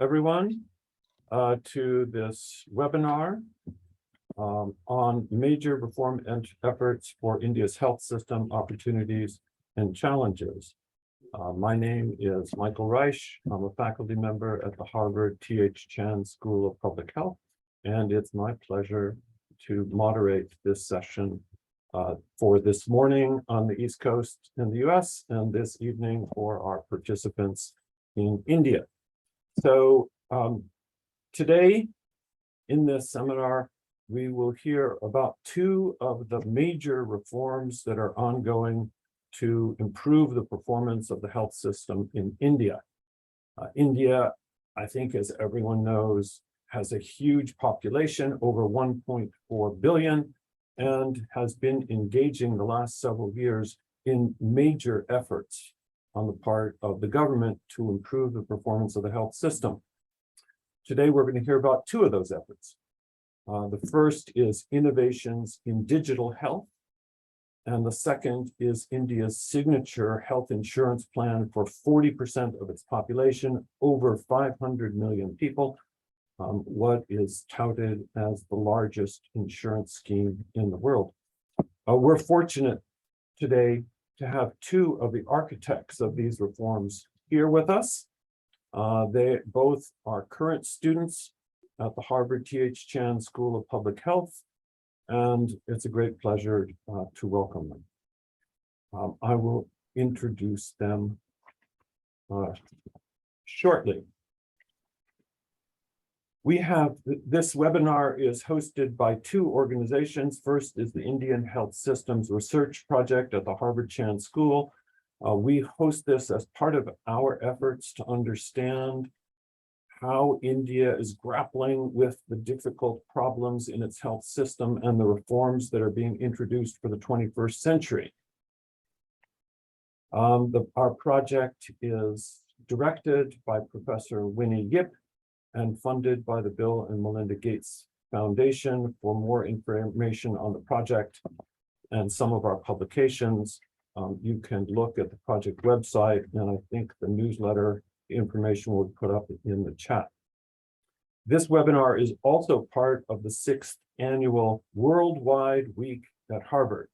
everyone, to this webinar on major reform and efforts for India's health system, opportunities and challenges. My name is Michael Reich. I'm a faculty member at the Harvard T.H. Chan School of Public Health, and it's my pleasure to moderate this session for this morning on the East Coast in the US and this evening for our participants in India. So today in this seminar, we will hear about two of the major reforms that are ongoing to improve the performance of the health system in India. India, I think, as everyone knows, has a huge population, over 1.4 billion, and has been engaging the last several years in major efforts on the part of the government to improve the performance of the health system. Today, we're going to hear about two of those efforts. The first is innovations in digital health, and the second is India's signature health insurance plan for 40% of its population, over 500 million people, what is touted as the largest insurance scheme in the world. We're fortunate today to have two of the architects of these reforms here with us. They both are current students at the Harvard T.H. Chan School of Public Health, and it's a great pleasure to welcome them. I will introduce them shortly. We have, this webinar is hosted by two organizations. First is the Indian Health Systems Research Project at the Harvard Chan School. We host this as part of our efforts to understand how India is grappling with the difficult problems in its health system and the reforms that are being introduced for the 21st century. Our project is directed by Professor Winnie Yip and funded by the Bill and Melinda Gates Foundation. For more information on the project and some of our publications, you can look at the project website, and I think the newsletter information will be put up in the chat. This webinar is also part of the 6th annual Worldwide Week at Harvard.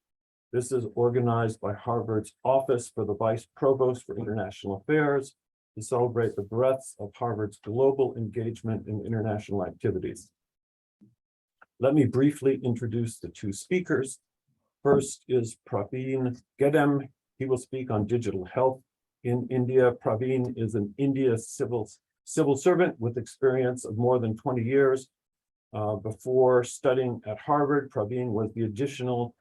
This is organized by Harvard's Office for the Vice Provost for International Affairs to celebrate the breadth of Harvard's global engagement in international activities. Let me briefly introduce the two speakers. First is Praveen Gedam. He will speak on digital health in India. Praveen is an India civil servant with experience of more than 20 years. Before studying at Harvard, Praveen was the additional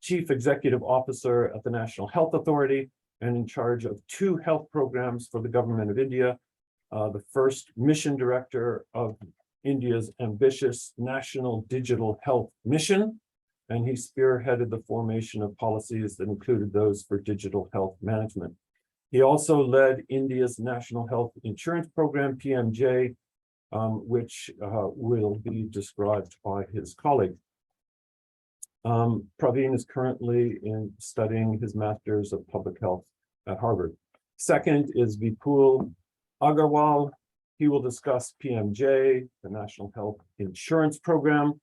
Chief Executive Officer at the National Health Authority and in charge of 2 health programs for the government of India, the first mission director of India's ambitious National Digital Health Mission, and he spearheaded the formation of policies that included those for digital health management. He also led India's National Health Insurance Program, PMJ, which will be described by his colleague. Praveen is currently studying his Master's of Public Health at Harvard. Second is Vipul Aggarwal. He will discuss PMJ, the National Health Insurance Program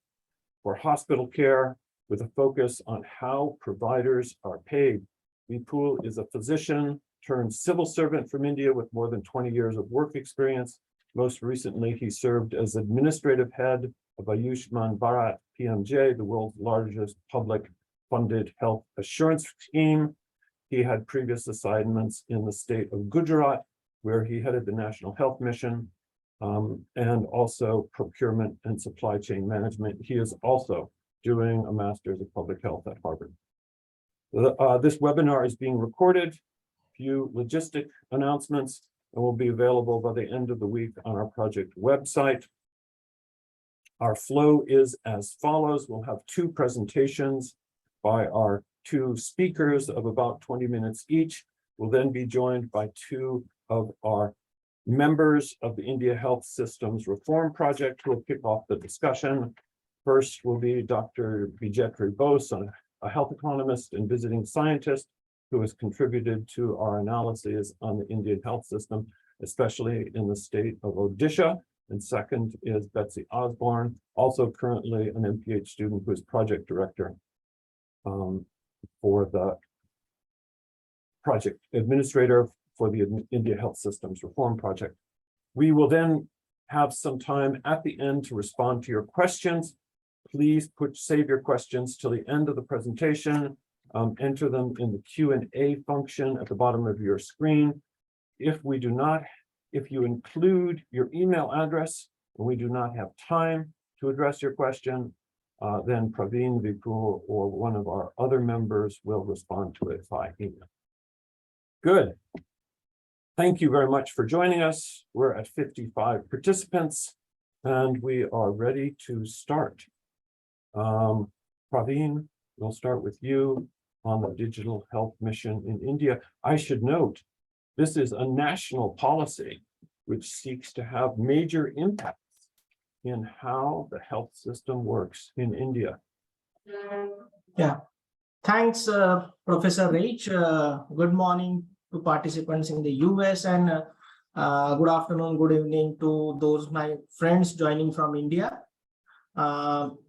for hospital care, with a focus on how providers are paid. Vipul is a physician turned civil servant from India with more than 20 years of work experience. Most recently, he served as administrative head of Ayushman Bharat PMJ, the world's largest public funded health assurance scheme. He had previous assignments in the state of Gujarat, where he headed the National Health Mission, and also procurement and supply chain management. He is also doing a Master's of Public Health at Harvard. This webinar is being recorded. Few logistic announcements, and will be available by the end of the week on our project website. Our flow is as follows. We'll have 2 presentations by our 2 speakers of about 20 minutes each. We'll then be joined by 2 of our members of the India Health Systems Reform Project who will kick off the discussion. First will be Dr. Bijetri Bose, a health economist and visiting scientist who has contributed to our analyses on the Indian health system. especially in the state of Odisha. And second is Betsy Osborn, also currently an MPH student who is project director for the project administrator for the India Health Systems Reform Project. We will then have some time at the end to respond to your questions. Please save your questions till the end of the presentation. Enter them in the Q&A function at the bottom of your screen. If you include your email address and we do not have time to address your question, then Praveen, Vipul, or one of our other members will respond to it by email. Good. Thank you very much for joining us. We're at 55 participants and we are ready to start. Praveen, we'll start with you on the digital health mission in India. I should note, this is a national policy which seeks to have major impacts in how the health system works in India. Yeah, thanks, Professor Reich. Good morning to participants in the US and good afternoon, good evening to those my friends joining from India.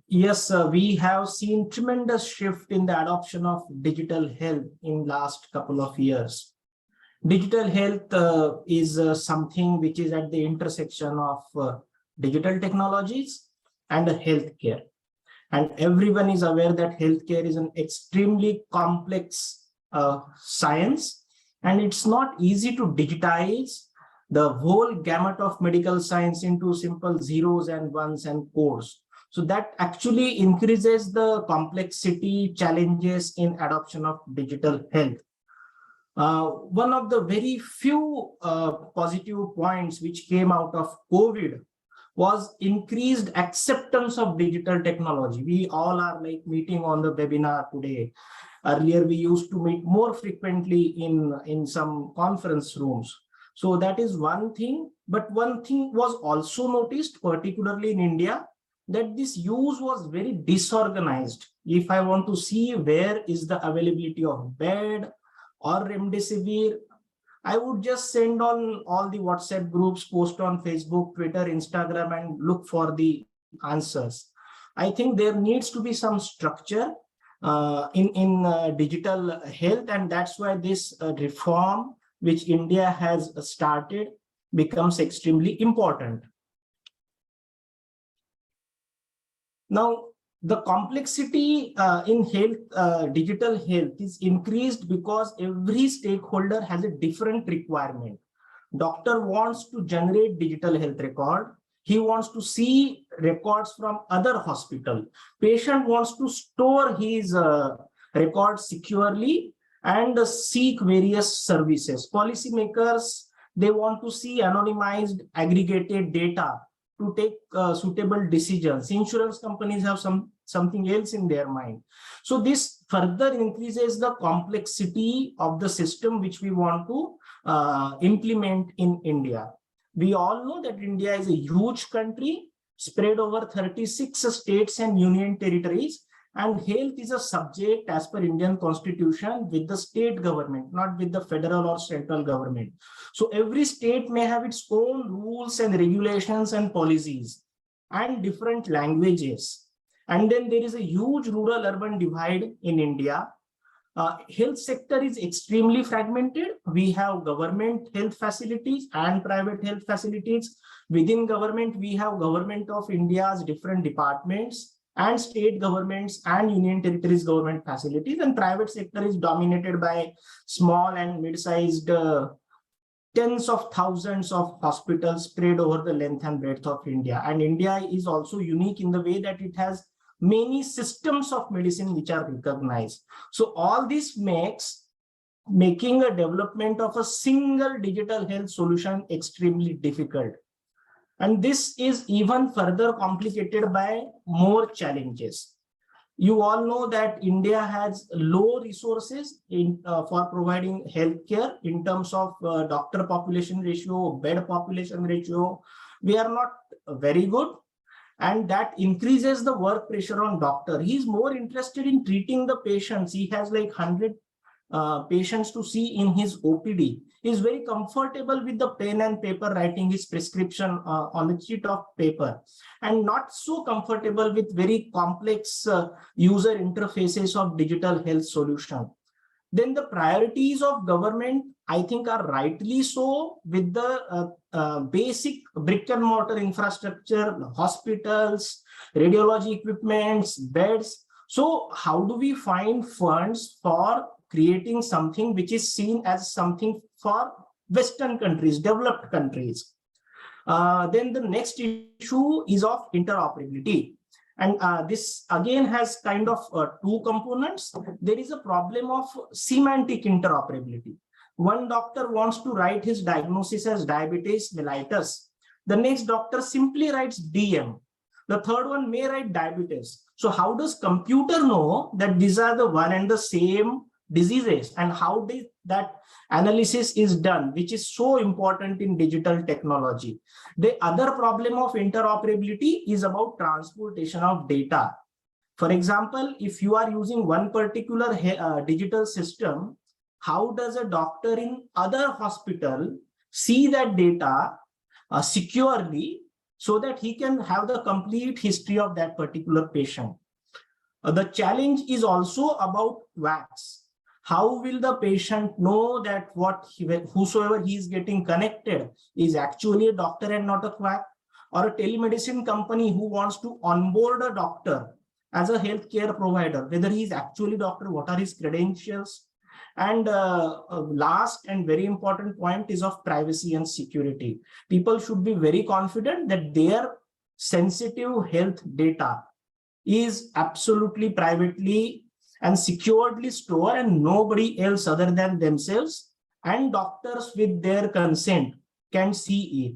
Yes, we have seen tremendous shift in the adoption of digital health in last couple of years. Digital health is something which is at the intersection of digital technologies and healthcare. And everyone is aware that healthcare is an extremely complex science, and it's not easy to digitize the whole gamut of medical science into simple zeros and ones and codes. So that actually increases the complexity challenges in adoption of digital health. One of the very few positive points which came out of COVID was increased acceptance of digital technology. We all are like meeting on the webinar today. Earlier, we used to meet more frequently in some conference rooms. So that is one thing. But one thing was also noticed, particularly in India, that this use was very disorganized. If I want to see where is the availability of bed or remdesivir, I would just send on all the WhatsApp groups, post on Facebook, Twitter, Instagram, and look for the answers. I think there needs to be some structure in digital health, and that's why this reform which India has started becomes extremely important. Now, the complexity in health, digital health is increased because every stakeholder has a different requirement. Doctor wants to generate digital health record. He wants to see records from other hospital. Patient wants to store his records securely and seek various services. Policymakers, they want to see anonymized aggregated data to take suitable decisions. Insurance companies have something else in their mind. So this further increases the complexity of the system which we want to implement in India. We all know that India is a huge country spread over 36 states and union territories, and health is a subject as per Indian constitution with the state government, not with the federal or central government. So every state may have its own rules and regulations and policies and different languages. And then there is a huge rural-urban divide in India. Health sector is extremely fragmented. We have government health facilities and private health facilities. Within government, we have government of India's different departments and state governments and union territories government facilities, and private sector is dominated by small and mid-sized tens of thousands of hospitals spread over the length and breadth of India. And India is also unique in the way that it has many systems of medicine which are recognized. So all this makes making a development of a single digital health solution extremely difficult. And this is even further complicated by more challenges. You all know that India has low resources for providing healthcare in terms of doctor population ratio, bed population ratio. We are not very good, and that increases the work pressure on doctor. He is more interested in treating the patients. He has like 100 patients to see in his OPD. He is very comfortable with the pen and paper writing his prescription on a sheet of paper, and not so comfortable with very complex user interfaces of digital health solution. Then the priorities of government, I think, are rightly so with the basic brick and mortar infrastructure, hospitals, radiology equipments, beds. So how do we find funds for creating something which is seen as something for Western countries, developed countries? Then the next issue is of interoperability. And this again has kind of two components. There is a problem of semantic interoperability. One doctor wants to write his diagnosis as diabetes mellitus. The next doctor simply writes DM. The third one may write diabetes. So how does computer know that these are the one and the same diseases, and how that analysis is done, which is so important in digital technology? The other problem of interoperability is about transportation of data. For example, if you are using one particular digital system, how does a doctor in other hospital see that data securely so that he can have the complete history of that particular patient? The challenge is also about VACs. How will the patient know that whosoever he is getting connected is actually a doctor and not a quack? Or a telemedicine company who wants to onboard a doctor as a healthcare provider, whether he is actually doctor, what are his credentials? And last and very important point is of privacy and security. People should be very confident that their sensitive health data is absolutely privately and securedly stored, and nobody else other than themselves and doctors with their consent can see it.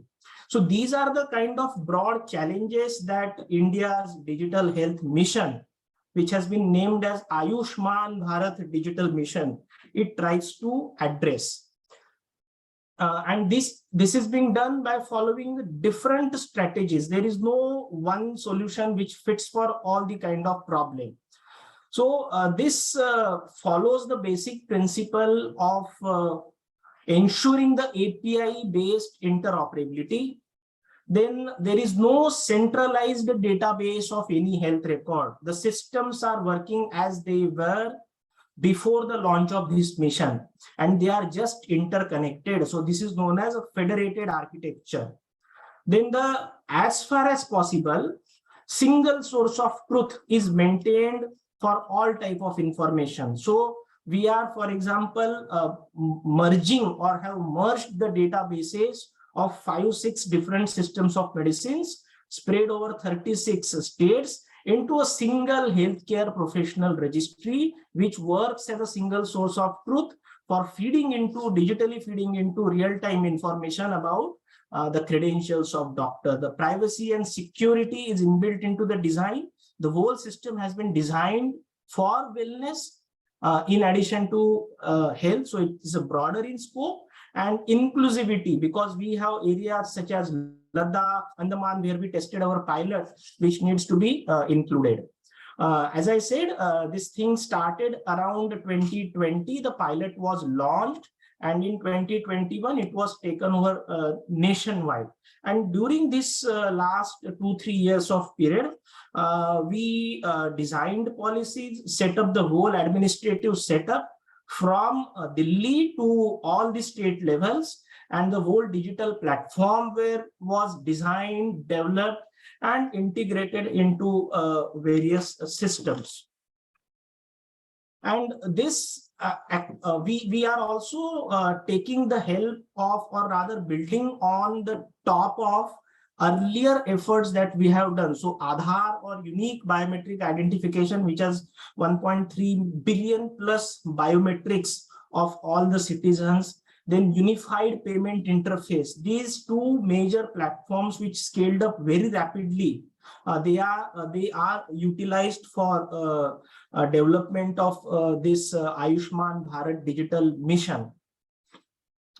So these are the kind of broad challenges that India's digital health mission, which has been named as Ayushman Bharat Digital Mission, it tries to address. And this is being done by following different strategies. There is no one solution which fits for all the kind of problem. So this follows the basic principle of ensuring the API-based interoperability. Then there is no centralized database of any health record. The systems are working as they were before the launch of this mission, and they are just interconnected. So this is known as a federated architecture. Then as far as possible, single source of truth is maintained for all type of information. So we are, for example, merging or have merged the databases of 5-6 different systems of medicines spread over 36 states into a single healthcare professional registry, which works as a single source of truth for digitally feeding into real-time information about the credentials of doctor. The privacy and security is inbuilt into the design. The whole system has been designed for wellness in addition to health. So it is a broader in scope, and inclusivity, because we have areas such as Ladakh, Andaman, where we tested our pilot, which needs to be included. As I said, this thing started around 2020. The pilot was launched, and in 2021, it was taken over nationwide. And during this last 2-3 years of period, we designed policies, set up the whole administrative setup from Delhi to all the state levels, and the whole digital platform was designed, developed, and integrated into various systems. And this we are also taking the help of, or rather building on the top of earlier efforts that we have done. So Aadhaar, or unique biometric identification, which has 1.3 billion plus biometrics of all the citizens. Then unified payment interface. These two major platforms which scaled up very rapidly, they are utilized for development of this Ayushman Bharat digital mission.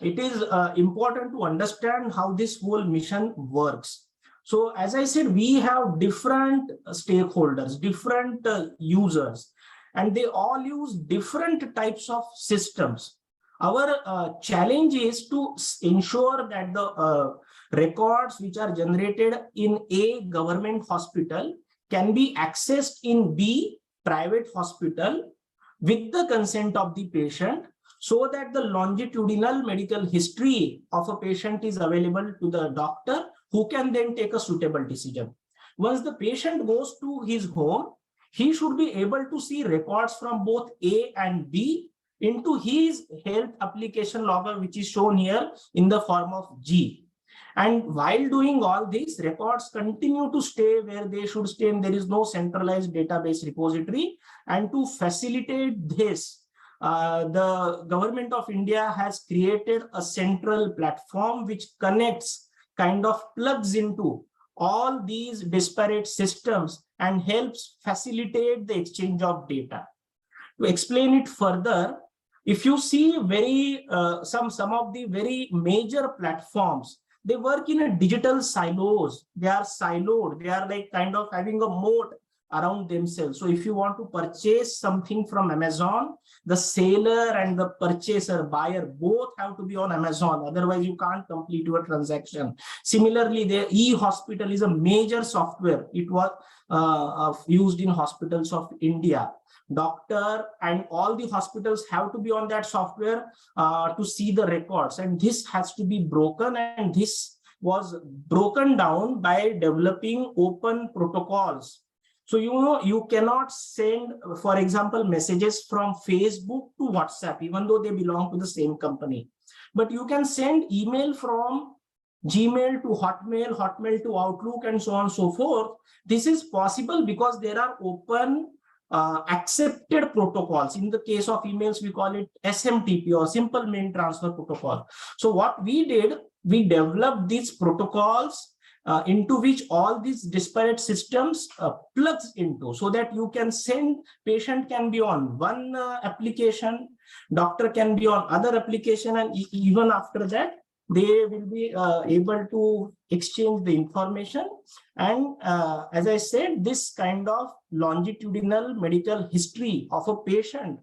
It is important to understand how this whole mission works. So as I said, we have different stakeholders, different users, and they all use different types of systems. Our challenge is to ensure that the records which are generated in A, government hospital, can be accessed in B, private hospital, with the consent of the patient, so that the longitudinal medical history of a patient is available to the doctor, who can then take a suitable decision. Once the patient goes to his home, he should be able to see records from both A and B into his health application logger, which is shown here in the form of G. And while doing all these, records continue to stay where they should stay, and there is no centralized database repository. And to facilitate this, the government of India has created a central platform which connects, kind of plugs into all these disparate systems and helps facilitate the exchange of data. To explain it further, if you see some of the very major platforms, they work in a digital silos. They are siloed. They are like kind of having a moat around themselves. So if you want to purchase something from Amazon, the seller and the purchaser, buyer, both have to be on Amazon. Otherwise, you can't complete your transaction. Similarly, the e-hospital is a major software. It was used in hospitals of India. Doctor and all the hospitals have to be on that software to see the records, and this has to be broken, and this was broken down by developing open protocols. So you cannot send, for example, messages from Facebook to WhatsApp, even though they belong to the same company, but you can send email from Gmail to Hotmail, Hotmail to Outlook, and so on and so forth. This is possible because there are open accepted protocols. In the case of emails, we call it SMTP, or Simple Mail Transfer Protocol. So what we did, we developed these protocols into which all these disparate systems plugs into, so that you can send, patient can be on one application, doctor can be on other application, and even after that, they will be able to exchange the information. And as I said, this kind of longitudinal medical history of a patient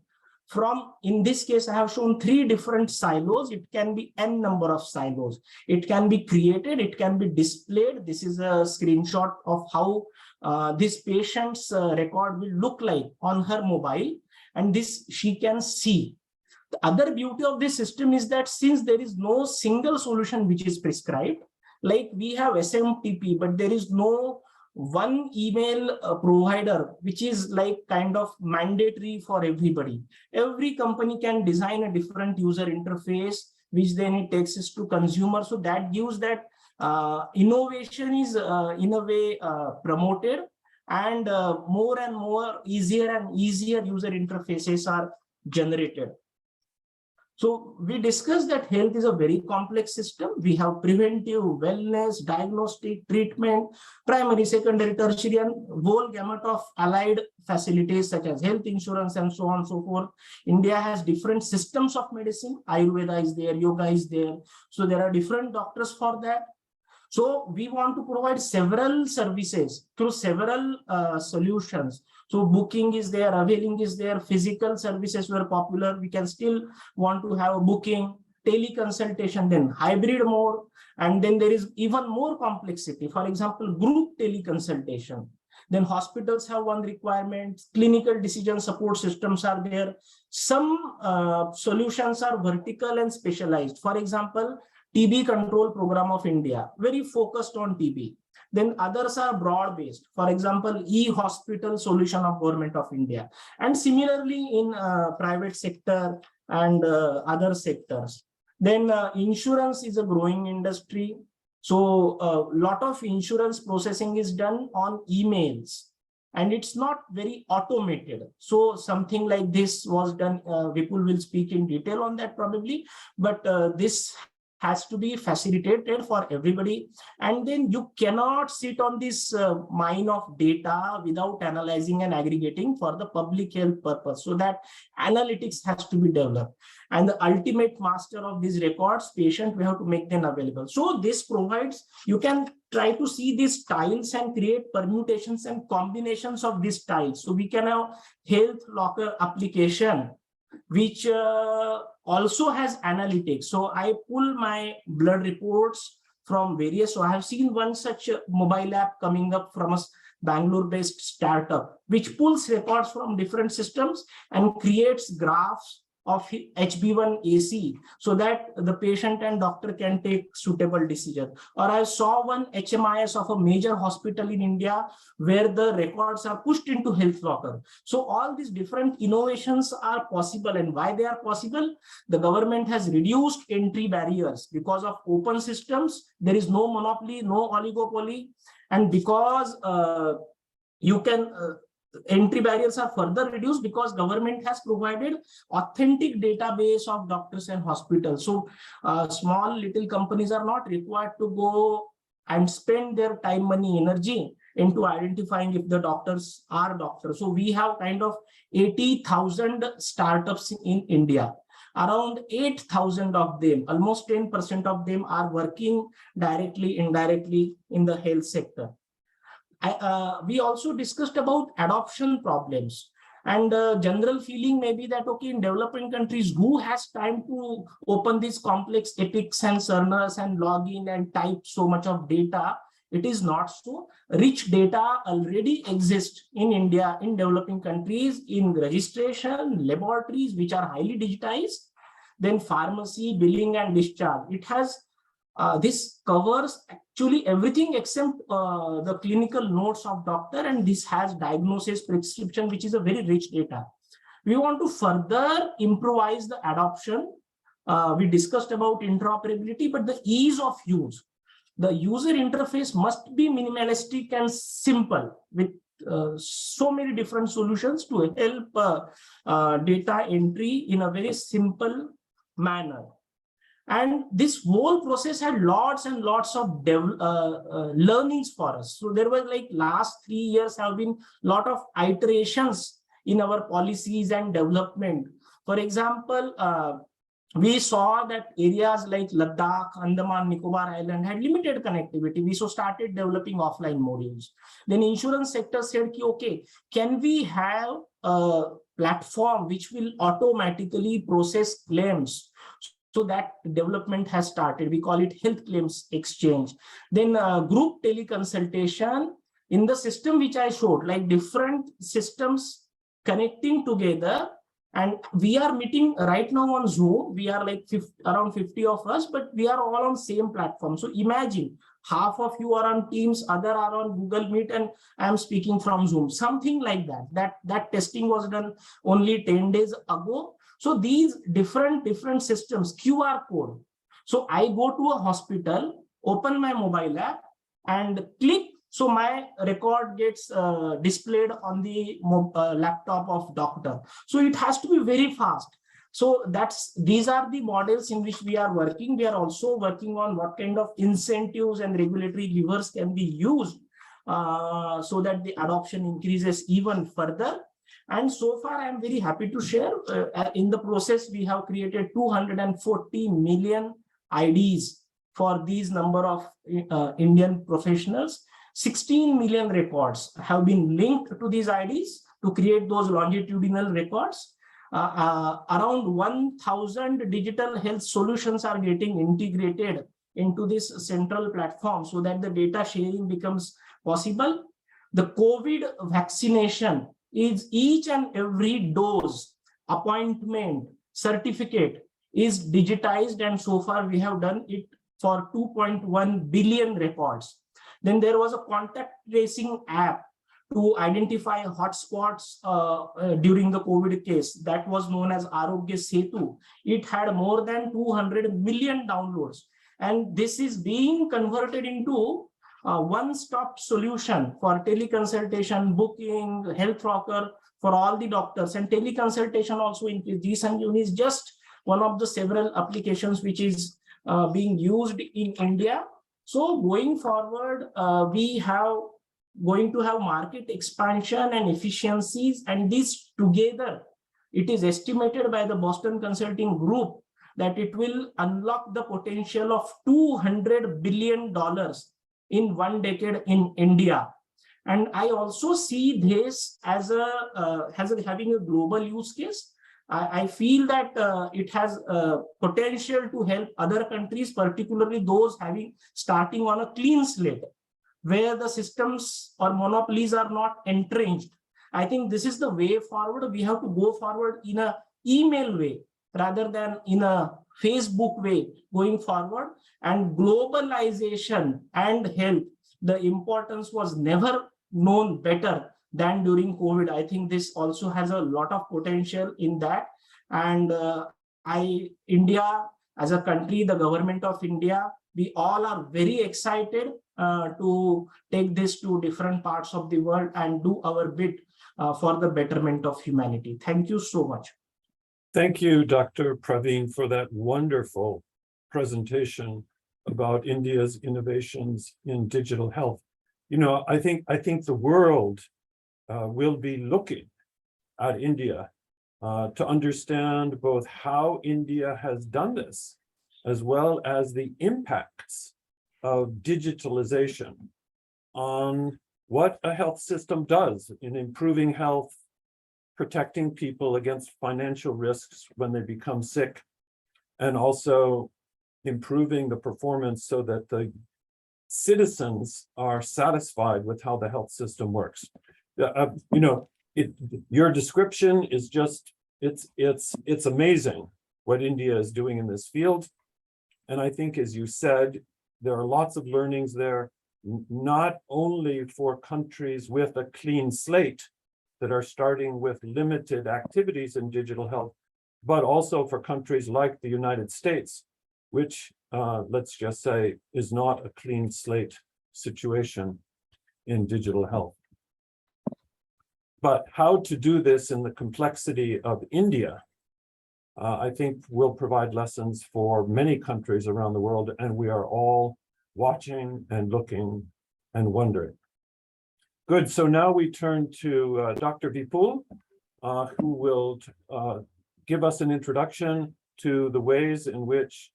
from, in this case, I have shown 3 different silos. It can be n number of silos. It can be created, it can be displayed. This is a screenshot of how this patient's record will look like on her mobile, and this she can see. The other beauty of this system is that since there is no single solution which is prescribed, like we have SMTP, but there is no one email provider which is like kind of mandatory for everybody. Every company can design a different user interface, which then it takes us to consumer. So that gives that innovation is in a way promoted, and more and more easier and easier user interfaces are generated. So we discussed that health is a very complex system. We have preventive, wellness, diagnostic, treatment, primary, secondary, tertiary, and whole gamut of allied facilities such as health insurance and so on and so forth. India has different systems of medicine. Ayurveda is there, yoga is there. So there are different doctors for that. So we want to provide several services through several solutions. So booking is there, availing is there, physical services were popular. We can still want to have a booking, teleconsultation, then hybrid mode. And then there is even more complexity. For example, group teleconsultation. Then hospitals have one requirement, clinical decision support systems are there. Some solutions are vertical and specialized. For example, TB control program of India, very focused on TB. Then others are broad-based. For example, e-hospital solution of Government of India. And similarly in private sector and other sectors. Then insurance is a growing industry. So a lot of insurance processing is done on emails, and it's not very automated. So something like this was done. Vipul will speak in detail on that probably, but this has to be facilitated for everybody. And then you cannot sit on this mine of data without analyzing and aggregating for the public health purpose. So that analytics has to be developed. And the ultimate master of these records, patient, we have to make them available. So this provides, you can try to see these tiles and create permutations and combinations of these tiles. So we can have health locker application, which also has analytics. So I pull my blood reports from various. So I have seen one such mobile app coming up from a Bangalore-based startup, which pulls records from different systems and creates graphs of HB1AC so that the patient and doctor can take suitable decision. Or I saw one HMIS of a major hospital in India where the records are pushed into health locker. So all these different innovations are possible. And why they are possible? The government has reduced entry barriers because of open systems. There is no monopoly, no oligopoly. And because entry barriers are further reduced because government has provided authentic database of doctors and hospitals. So small little companies are not required to go and spend their time, money, energy into identifying if the doctors are doctors. So we have kind of 80,000 startups in India. Around 8,000 of them, almost 10% of them, are working directly, indirectly in the health sector. We also discussed about adoption problems, and general feeling may be that, okay, in developing countries, who has time to open these complex epics and cerners and log in and type so much of data? It is not so. Rich data already exists in India, in developing countries, in registration, laboratories, which are highly digitized, then pharmacy, billing and discharge. It has this covers actually everything except the clinical notes of doctor, and this has diagnosis, prescription, which is a very rich data. We want to further improvise the adoption. We discussed about interoperability, but the ease of use. The user interface must be minimalistic and simple with so many different solutions to help data entry in a very simple manner. And this whole process had lots and lots of learnings for us. So there was like last 3 years have been a lot of iterations in our policies and development. For example, we saw that areas like Ladakh, Andaman, Nicobar Island had limited connectivity. We so started developing offline modules. Then insurance sector said, okay, can we have a platform which will automatically process claims? So that development has started. We call it Health Claims Exchange. Then group teleconsultation in the system which I showed, like different systems connecting together. And we are meeting right now on Zoom. We are like around 50 of us, but we are all on same platform. So imagine half of you are on Teams, other are on Google Meet, and I am speaking from Zoom. Something like that. That testing was done only 10 days ago. So these different systems, QR code. So I go to a hospital, open my mobile app and click. So my record gets displayed on the laptop of doctor. So it has to be very fast. So these are the models in which we are working. We are also working on what kind of incentives and regulatory levers can be used so that the adoption increases even further. And so far, I am very happy to share in the process, we have created 240 million IDs for these number of Indian professionals. 16 million records have been linked to these IDs to create those longitudinal records. Around 1,000 digital health solutions are getting integrated into this central platform so that the data sharing becomes possible. The COVID vaccination is each and every dose, appointment, certificate is digitized, and so far we have done it for 2.1 billion records. Then there was a contact tracing app to identify hotspots during the COVID case that was known as Arogya Setu. It had more than 200 million downloads, and this is being converted into one-stop solution for teleconsultation, booking, health rocker for all the doctors, and teleconsultation also increased. GSanjeevani is just one of the several applications which is being used in India. So going forward, we have going to have market expansion and efficiencies, and this together, it is estimated by the Boston Consulting Group that it will unlock the potential of $200 billion in 1 decade in India. And I also see this as having a global use case. I feel that it has potential to help other countries, particularly those starting on a clean slate, where the systems or monopolies are not entrenched. I think this is the way forward. We have to go forward in a email way rather than in a Facebook way going forward. And globalization and health, the importance was never known better than during COVID. I think this also has a lot of potential in that. And India as a country, the government of India, we all are very excited to take this to different parts of the world and do our bit for the betterment of humanity. Thank you so much. Thank you, Dr. Praveen, for that wonderful presentation about India's innovations in digital health. You know, I think the world will be looking at India to understand both how India has done this, as well as the impacts of digitalization on what a health system does in improving health, protecting people against financial risks when they become sick, and also improving the performance so that the citizens are satisfied with how the health system works. You know, your description is just, it's amazing what India is doing in this field. And I think, as you said, there are lots of learnings there, not only for countries with a clean slate that are starting with limited activities in digital health, but also for countries like the United States, which, let's just say, is not a clean slate situation in digital health. But how to do this in the complexity of India, I think will provide lessons for many countries around the world, and we are all watching and looking and wondering. Good, so now we turn to Dr. Vipul, who will give us an introduction to the ways in which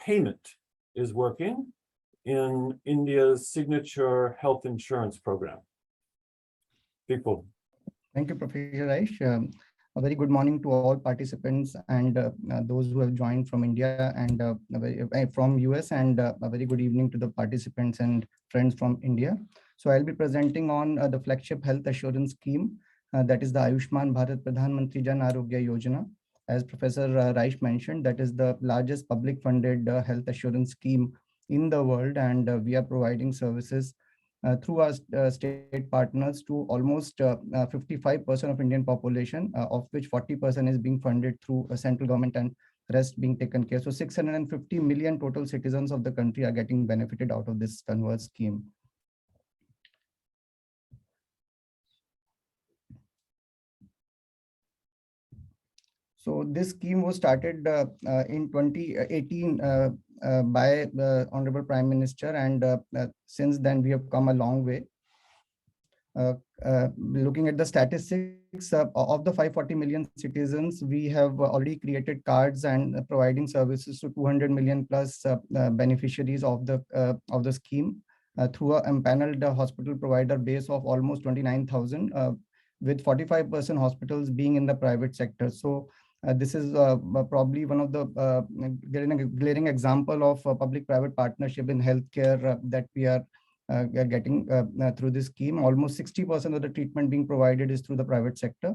payment is working in India's signature health insurance program. Vipul. Thank you, Professor Reich. A very good morning to all participants and those who have joined from India and from US, and a very good evening to the participants and friends from India. So I'll be presenting on the flagship health assurance scheme, that is the Ayushman Bharat Pradhan Mantri Jan Arogya Yojana. As Professor Reich mentioned, that is the largest public funded health assurance scheme in the world, and we are providing services through our state partners to almost 55% of Indian population, of which 40% is being funded through central government and rest being taken care. So 650 million total citizens of the country are getting benefited out of this Converge scheme. So this scheme was started in 2018 by the Honorable Prime Minister, and since then we have come a long way. Looking at the statistics of the 540 million citizens, we have already created cards and providing services to 200 million plus beneficiaries of the scheme through a empaneled hospital provider base of almost 29,000, with 45% hospitals being in the private sector. So this is probably one of the glaring example of public-private partnership in healthcare that we are getting through this scheme. Almost 60% of the treatment being provided is through the private sector.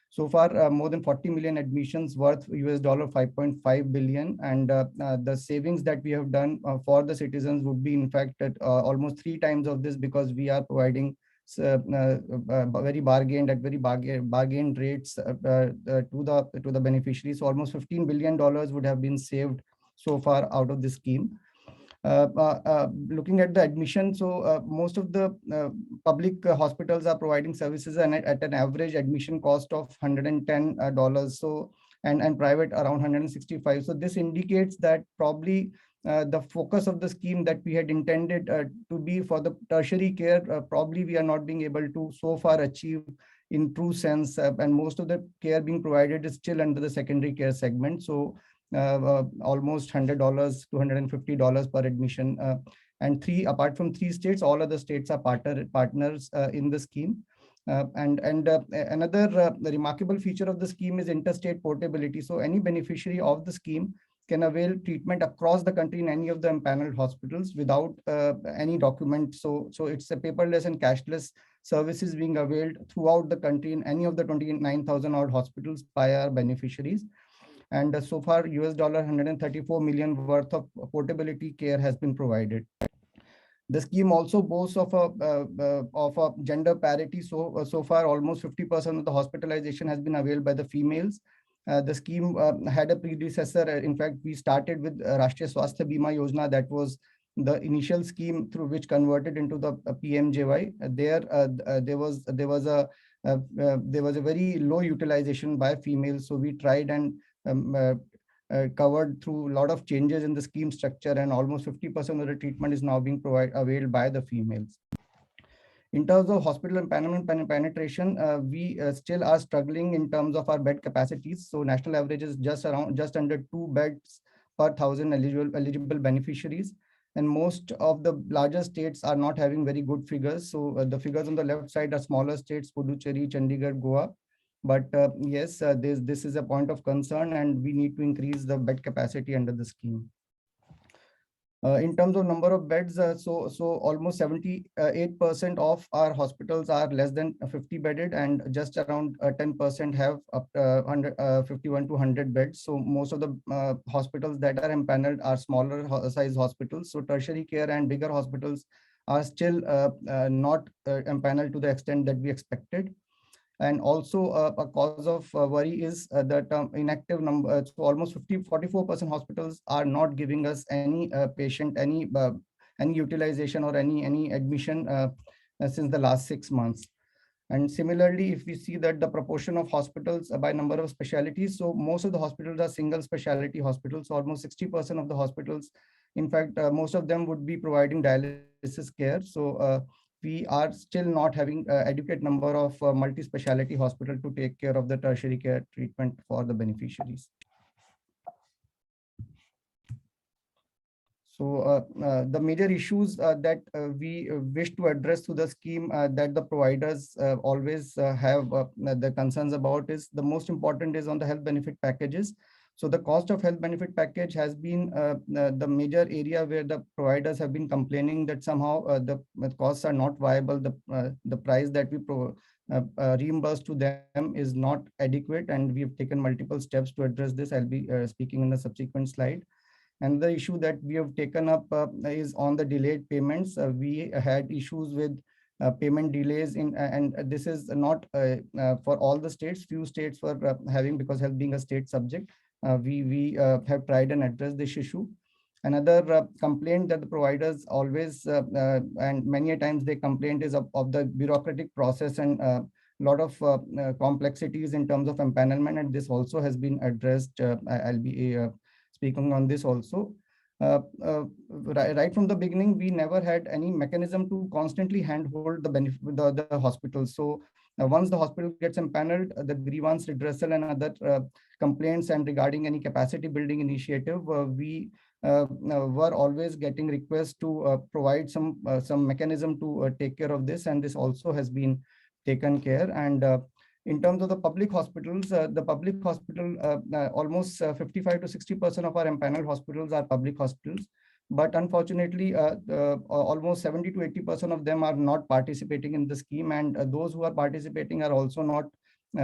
So far, more than 40 million admissions worth $5.5 billion, and the savings that we have done for the citizens would be in fact at almost 3 times of this, because we are providing very bargained rates to the beneficiaries. So almost $15 billion would have been saved so far out of this scheme. Looking at the admission, so most of the public hospitals are providing services and at an average admission cost of $110. So and private around 165. So this indicates that probably the focus of the scheme that we had intended to be for the tertiary care, probably we are not being able to so far achieve in true sense, and most of the care being provided is still under the secondary care segment. So almost $100 to $150 per admission And apart from 3 states, all other states are partners in the scheme. Another remarkable feature of the scheme is interstate portability. So any beneficiary of the scheme can avail treatment across the country in any of the empaneled hospitals without any document. So it's a paperless and cashless services being availed throughout the country in any of the 29,000 odd hospitals by our beneficiaries. And so far, $134 million worth of portability care has been provided. The scheme also boasts of a gender parity. So far, almost 50% of the hospitalization has been availed by the females. The scheme had a predecessor. In fact, we started with Rashtriya Swasthya Bima Yojana. That was the initial scheme through which converted into the PMJY. There was a very low utilization by females. So we tried and covered through a lot of changes in the scheme structure, and almost 50% of the treatment is now being availed by the females. In terms of hospital empanelment penetration, we still are struggling in terms of our bed capacities. So national average is just under 2 beds per 1,000 eligible beneficiaries. And most of the larger states are not having very good figures. So the figures on the left side are smaller states, Puducherry, Chandigarh, Goa. But yes, this is a point of concern, and we need to increase the bed capacity under the scheme. In terms of number of beds, so almost 78% of our hospitals are less than 50 bedded, and just around 10% have up 51 to 100 beds. So most of the hospitals that are empaneled are smaller size hospitals. So tertiary care and bigger hospitals are still not empaneled to the extent that we expected. And also a cause of worry is that inactive number. So almost 44% hospitals are not giving us any patient, any utilization or any admission since the last 6 months. And similarly, if we see that the proportion of hospitals by number of specialties, so most of the hospitals are single specialty hospitals. So almost 60% of the hospitals, in fact, most of them would be providing dialysis care. So we are still not having adequate number of multi-speciality hospital to take care of the tertiary care treatment for the beneficiaries. So the major issues that we wish to address through the scheme that the providers always have the concerns about is the most important is on the health benefit packages. So the cost of health benefit package has been the major area where the providers have been complaining that somehow the costs are not viable. The price that we reimburse to them is not adequate, and we have taken multiple steps to address this. I'll be speaking in the subsequent slide. And the issue that we have taken up is on the delayed payments. We had issues with payment delays and this is not for all the states. Few states were having, because health being a state subject. We have tried and addressed this issue. Another complaint that the providers always and many a times they complain is of the bureaucratic process and a lot of complexities in terms of empanelment, and this also has been addressed. I'll be speaking on this also. Right from the beginning, we never had any mechanism to constantly handhold the hospital. So once the hospital gets empaneled, the grievance redressal and other complaints and regarding any capacity building initiative, we were always getting requests to provide some mechanism to take care of this, and this also has been taken care. And in terms of the public hospitals, almost 55 to 60% of our empaneled hospitals are public hospitals. But unfortunately, almost 70 to 80% of them are not participating in the scheme. And those who are participating are also not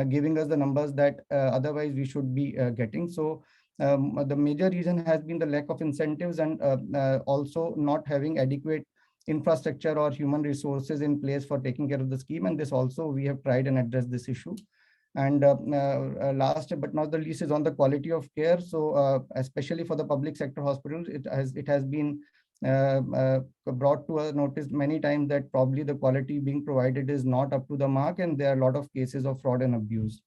giving us the numbers that otherwise we should be getting. So the major reason has been the lack of incentives and also not having adequate infrastructure or human resources in place for taking care of the scheme. And this also we have tried and addressed this issue. And last but not the least is on the quality of care. So especially for the public sector hospitals, it has been brought to our notice many times that probably the quality being provided is not up to the mark, and there are a lot of cases of fraud and abuse.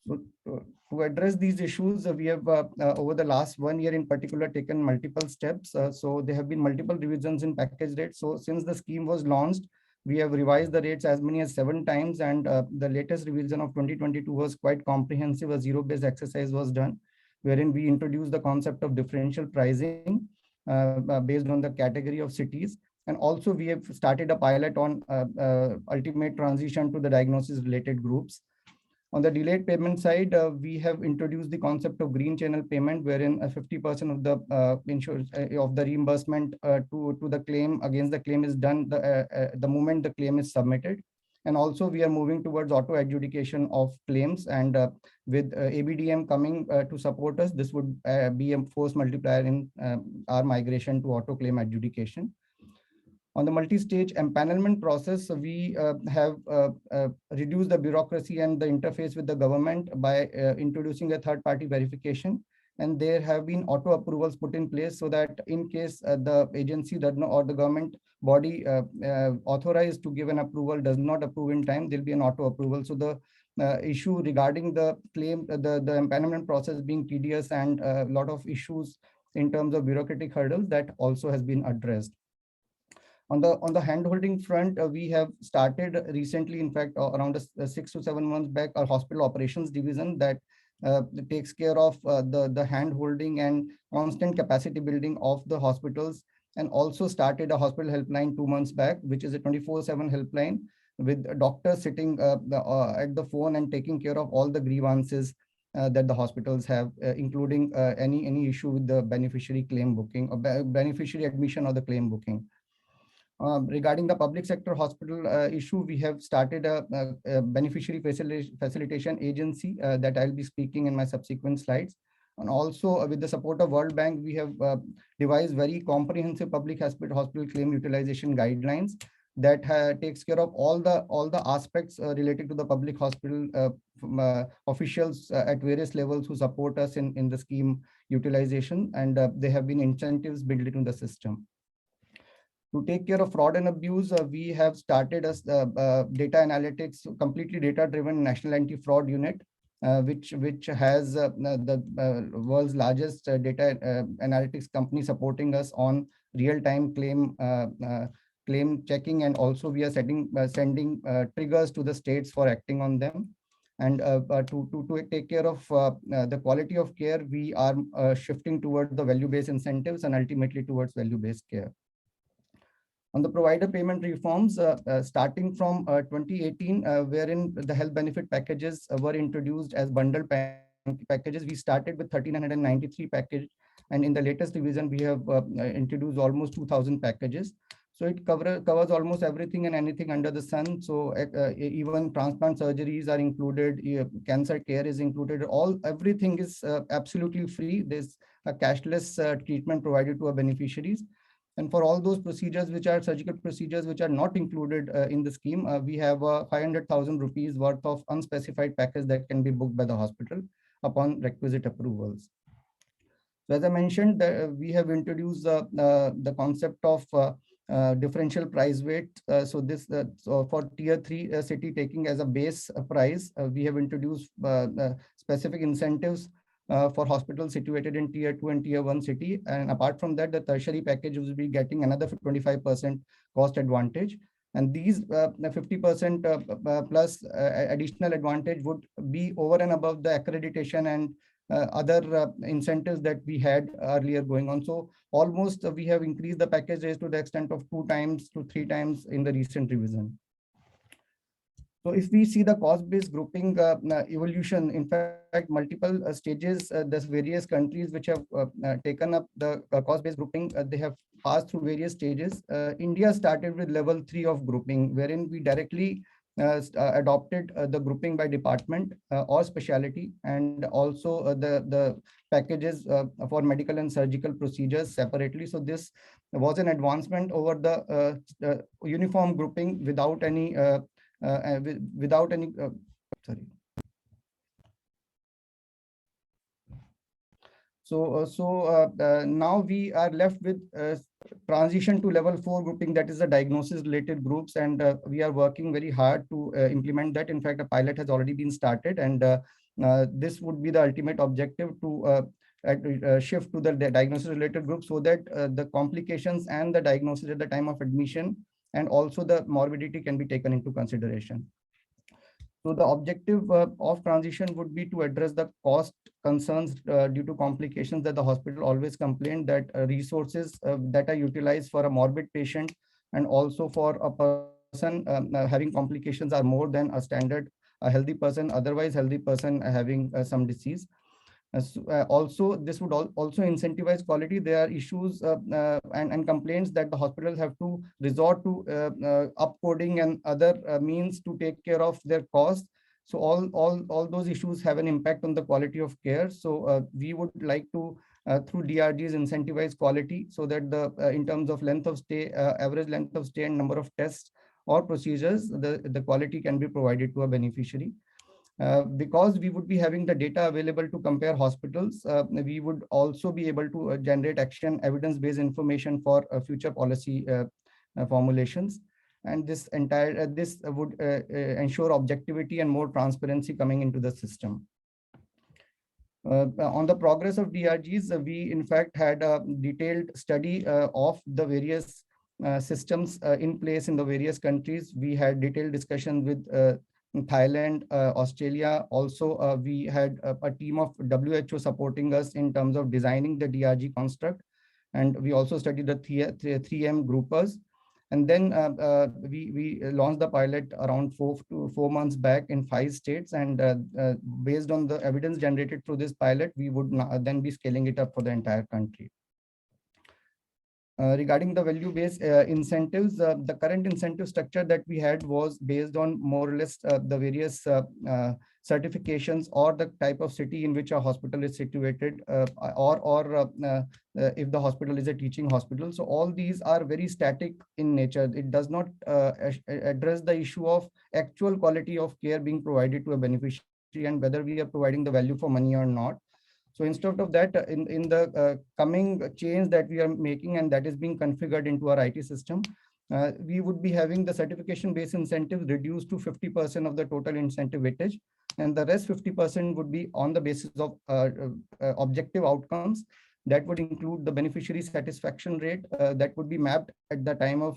So to address these issues, we have over the last 1 year in particular taken multiple steps. So there have been multiple revisions in package rates. So since the scheme was launched, we have revised the rates as many as 7 times, and the latest revision of 2022 was quite comprehensive. A zero-based exercise was done, wherein we introduced the concept of differential pricing. based on the category of cities. And also we have started a pilot on ultimate transition to the diagnosis related groups. On the delayed payment side, we have introduced the concept of green channel payment, wherein 50% of the insurance of the reimbursement to the claim against the claim is done the moment the claim is submitted. And also we are moving towards auto adjudication of claims, and with ABDM coming to support us, this would be a force multiplier in our migration to auto claim adjudication. On the multi-stage empanelment process, we have reduced the bureaucracy and the interface with the government by introducing a third-party verification. And there have been auto approvals put in place so that in case the agency does not, or the government body authorized to give an approval does not approve in time, there'll be an auto approval. So the issue regarding the claim, the empanelment process being tedious and a lot of issues in terms of bureaucratic hurdles, that also has been addressed. On the hand-holding front, we have started recently, in fact, around 6 to 7 months back, our hospital operations division that takes care of the hand-holding and constant capacity building of the hospitals, and also started a hospital helpline 2 months back, which is a 24/7 helpline with doctors sitting at the phone and taking care of all the grievances that the hospitals have, including any issue with the beneficiary claim booking or beneficiary admission or the claim booking. Regarding the public sector hospital issue, we have started a beneficiary facilitation agency that I'll be speaking in my subsequent slides. And also with the support of World Bank, we have devised very comprehensive public hospital claim utilization guidelines that takes care of all the aspects related to the public hospital officials at various levels who support us in the scheme utilization, and there have been incentives built into the system. To take care of fraud and abuse, we have started a data analytics, completely data-driven National Anti-Fraud Unit, which has the world's largest data analytics company supporting us on real-time claim checking, and also we are sending triggers to the states for acting on them. And to take care of the quality of care, we are shifting towards the value-based incentives and ultimately towards value-based care. On the provider payment reforms, starting from 2018, wherein the health benefit packages were introduced as bundled packages, we started with 1,393 package, and in the latest revision, we have introduced almost 2,000 packages. So it covers almost everything and anything under the sun. So even transplant surgeries are included, cancer care is included, everything is absolutely free. There's a cashless treatment provided to our beneficiaries. And for all those procedures, which are surgical procedures, which are not included in the scheme, we have 500,000 rupees worth of unspecified package that can be booked by the hospital upon requisite approvals. So as I mentioned, we have introduced the concept of differential price weight. So for tier 3 city taking as a base price, we have introduced specific incentives for hospitals situated in tier 2 and tier 1 city. And apart from that, the tertiary package will be getting another 25% cost advantage. And these 50% plus additional advantage would be over and above the accreditation and other incentives that we had earlier going on. So almost we have increased the package raise to the extent of 2 times to 3 times in the recent revision. So if we see the cost-based grouping evolution, in fact, multiple stages, there's various countries which have taken up the cost-based grouping. They have passed through various stages. India started with level 3 of grouping, wherein we directly adopted the grouping by department or specialty, and also the packages for medical and surgical procedures separately. So this was an advancement over the uniform grouping without any sorry. So now we are left with transition to level 4 grouping, that is the diagnosis related groups, and we are working very hard to implement that. In fact, a pilot has already been started, and this would be the ultimate objective to shift to the diagnosis related group, so that the complications and the diagnosis at the time of admission and also the morbidity can be taken into consideration. So the objective of transition would be to address the cost concerns due to complications that the hospital always complained that resources that are utilized for a morbid patient and also for a person having complications are more than a standard a healthy person, otherwise healthy person having some disease. Also, this would also incentivize quality. There are issues and complaints that the hospitals have to resort to upcoding and other means to take care of their costs. So all those issues have an impact on the quality of care. So we would like to through DRGs incentivize quality so that the in terms of length of stay, average length of stay and number of tests or procedures, the quality can be provided to a beneficiary. Because we would be having the data available to compare hospitals, we would also be able to generate action evidence-based information for future policy formulations. And this would ensure objectivity and more transparency coming into the system. On the progress of DRGs, we in fact had a detailed study of the various systems in place in the various countries. We had detailed discussion with Thailand, Australia. Also, we had a team of WHO supporting us in terms of designing the DRG construct. And we also studied the 3M groupers. And then we launched the pilot around 4 months back in 5 states. And based on the evidence generated through this pilot, we would then be scaling it up for the entire country. Regarding the value-based incentives, the current incentive structure that we had was based on more or less the various certifications or the type of city in which a hospital is situated, or if the hospital is a teaching hospital. So all these are very static in nature. It does not address the issue of actual quality of care being provided to a beneficiary and whether we are providing the value for money or not. So instead of that, in the coming change that we are making and that is being configured into our IT system, we would be having the certification-based incentives reduced to 50% of the total incentive weightage, and the rest 50% would be on the basis of objective outcomes. That would include the beneficiary satisfaction rate that would be mapped at the time of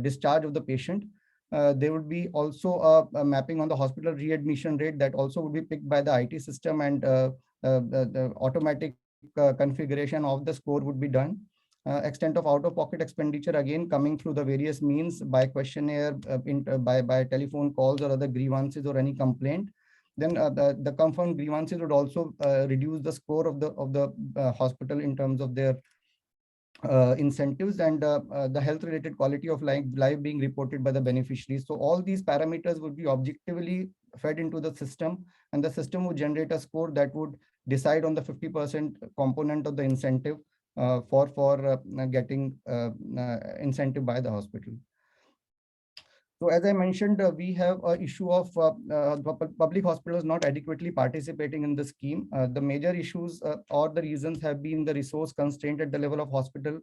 discharge of the patient. There would be also a mapping on the hospital readmission rate that also would be picked by the IT system, and the automatic configuration of the score would be done. Extent of out-of-pocket expenditure, again, coming through the various means by questionnaire, by telephone calls or other grievances or any complaint. Then the confirmed grievances would also reduce the score of the hospital in terms of their incentives and the health-related quality of life being reported by the beneficiaries. So all these parameters would be objectively fed into the system, and the system would generate a score that would decide on the 50% component of the incentive for getting incentive by the hospital. So as I mentioned, we have an issue of public hospitals not adequately participating in the scheme. The major issues or the reasons have been the resource constraint at the level of hospital,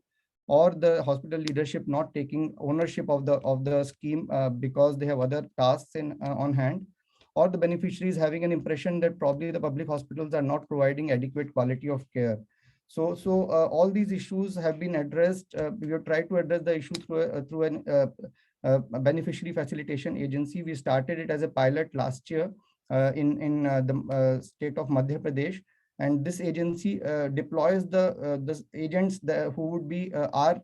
or the hospital leadership not taking ownership of the scheme because they have other tasks on hand, or the beneficiaries having an impression that probably the public hospitals are not providing adequate quality of care. So all these issues have been addressed. We have tried to address the issue through a beneficiary facilitation agency. We started it as a pilot last year in the state of Madhya Pradesh, and this agency deploys the agents who would be our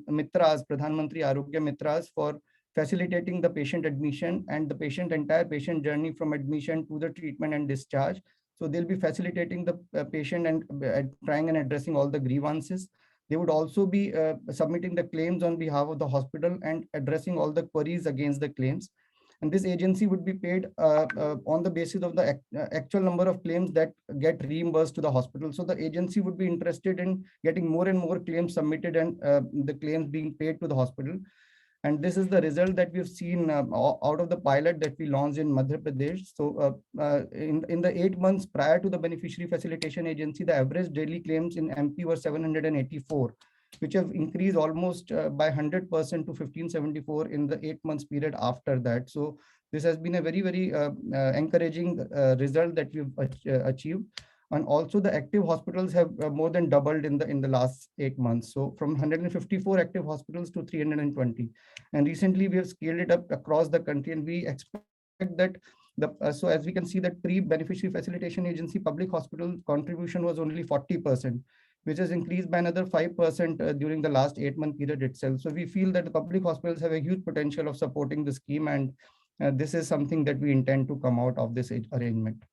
mitras, Pradhan Mantri Arogya Mitras, for facilitating the patient admission and the entire patient journey from admission to the treatment and discharge. So they'll be facilitating the patient and trying and addressing all the grievances. They would also be submitting the claims on behalf of the hospital and addressing all the queries against the claims. And this agency would be paid on the basis of the actual number of claims that get reimbursed to the hospital. So the agency would be interested in getting more and more claims submitted and the claims being paid to the hospital. And this is the result that we've seen out of the pilot that we launched in Madhya Pradesh. So in the 8 months prior to the beneficiary facilitation agency, the average daily claims in MP were 784, which have increased almost by 100% to 1574 in the 8 months period after that. So this has been a very, very encouraging result that we've achieved. And also the active hospitals have more than doubled in the last 8 months. So from 154 active hospitals to 320. And recently we have scaled it up across the country, and we expect that so as we can see that pre-beneficiary facilitation agency public hospital contribution was only 40%, which has increased by another 5% during the last 8-month period itself. So we feel that the public hospitals have a huge potential of supporting the scheme, and this is something that we intend to come out of this arrangement.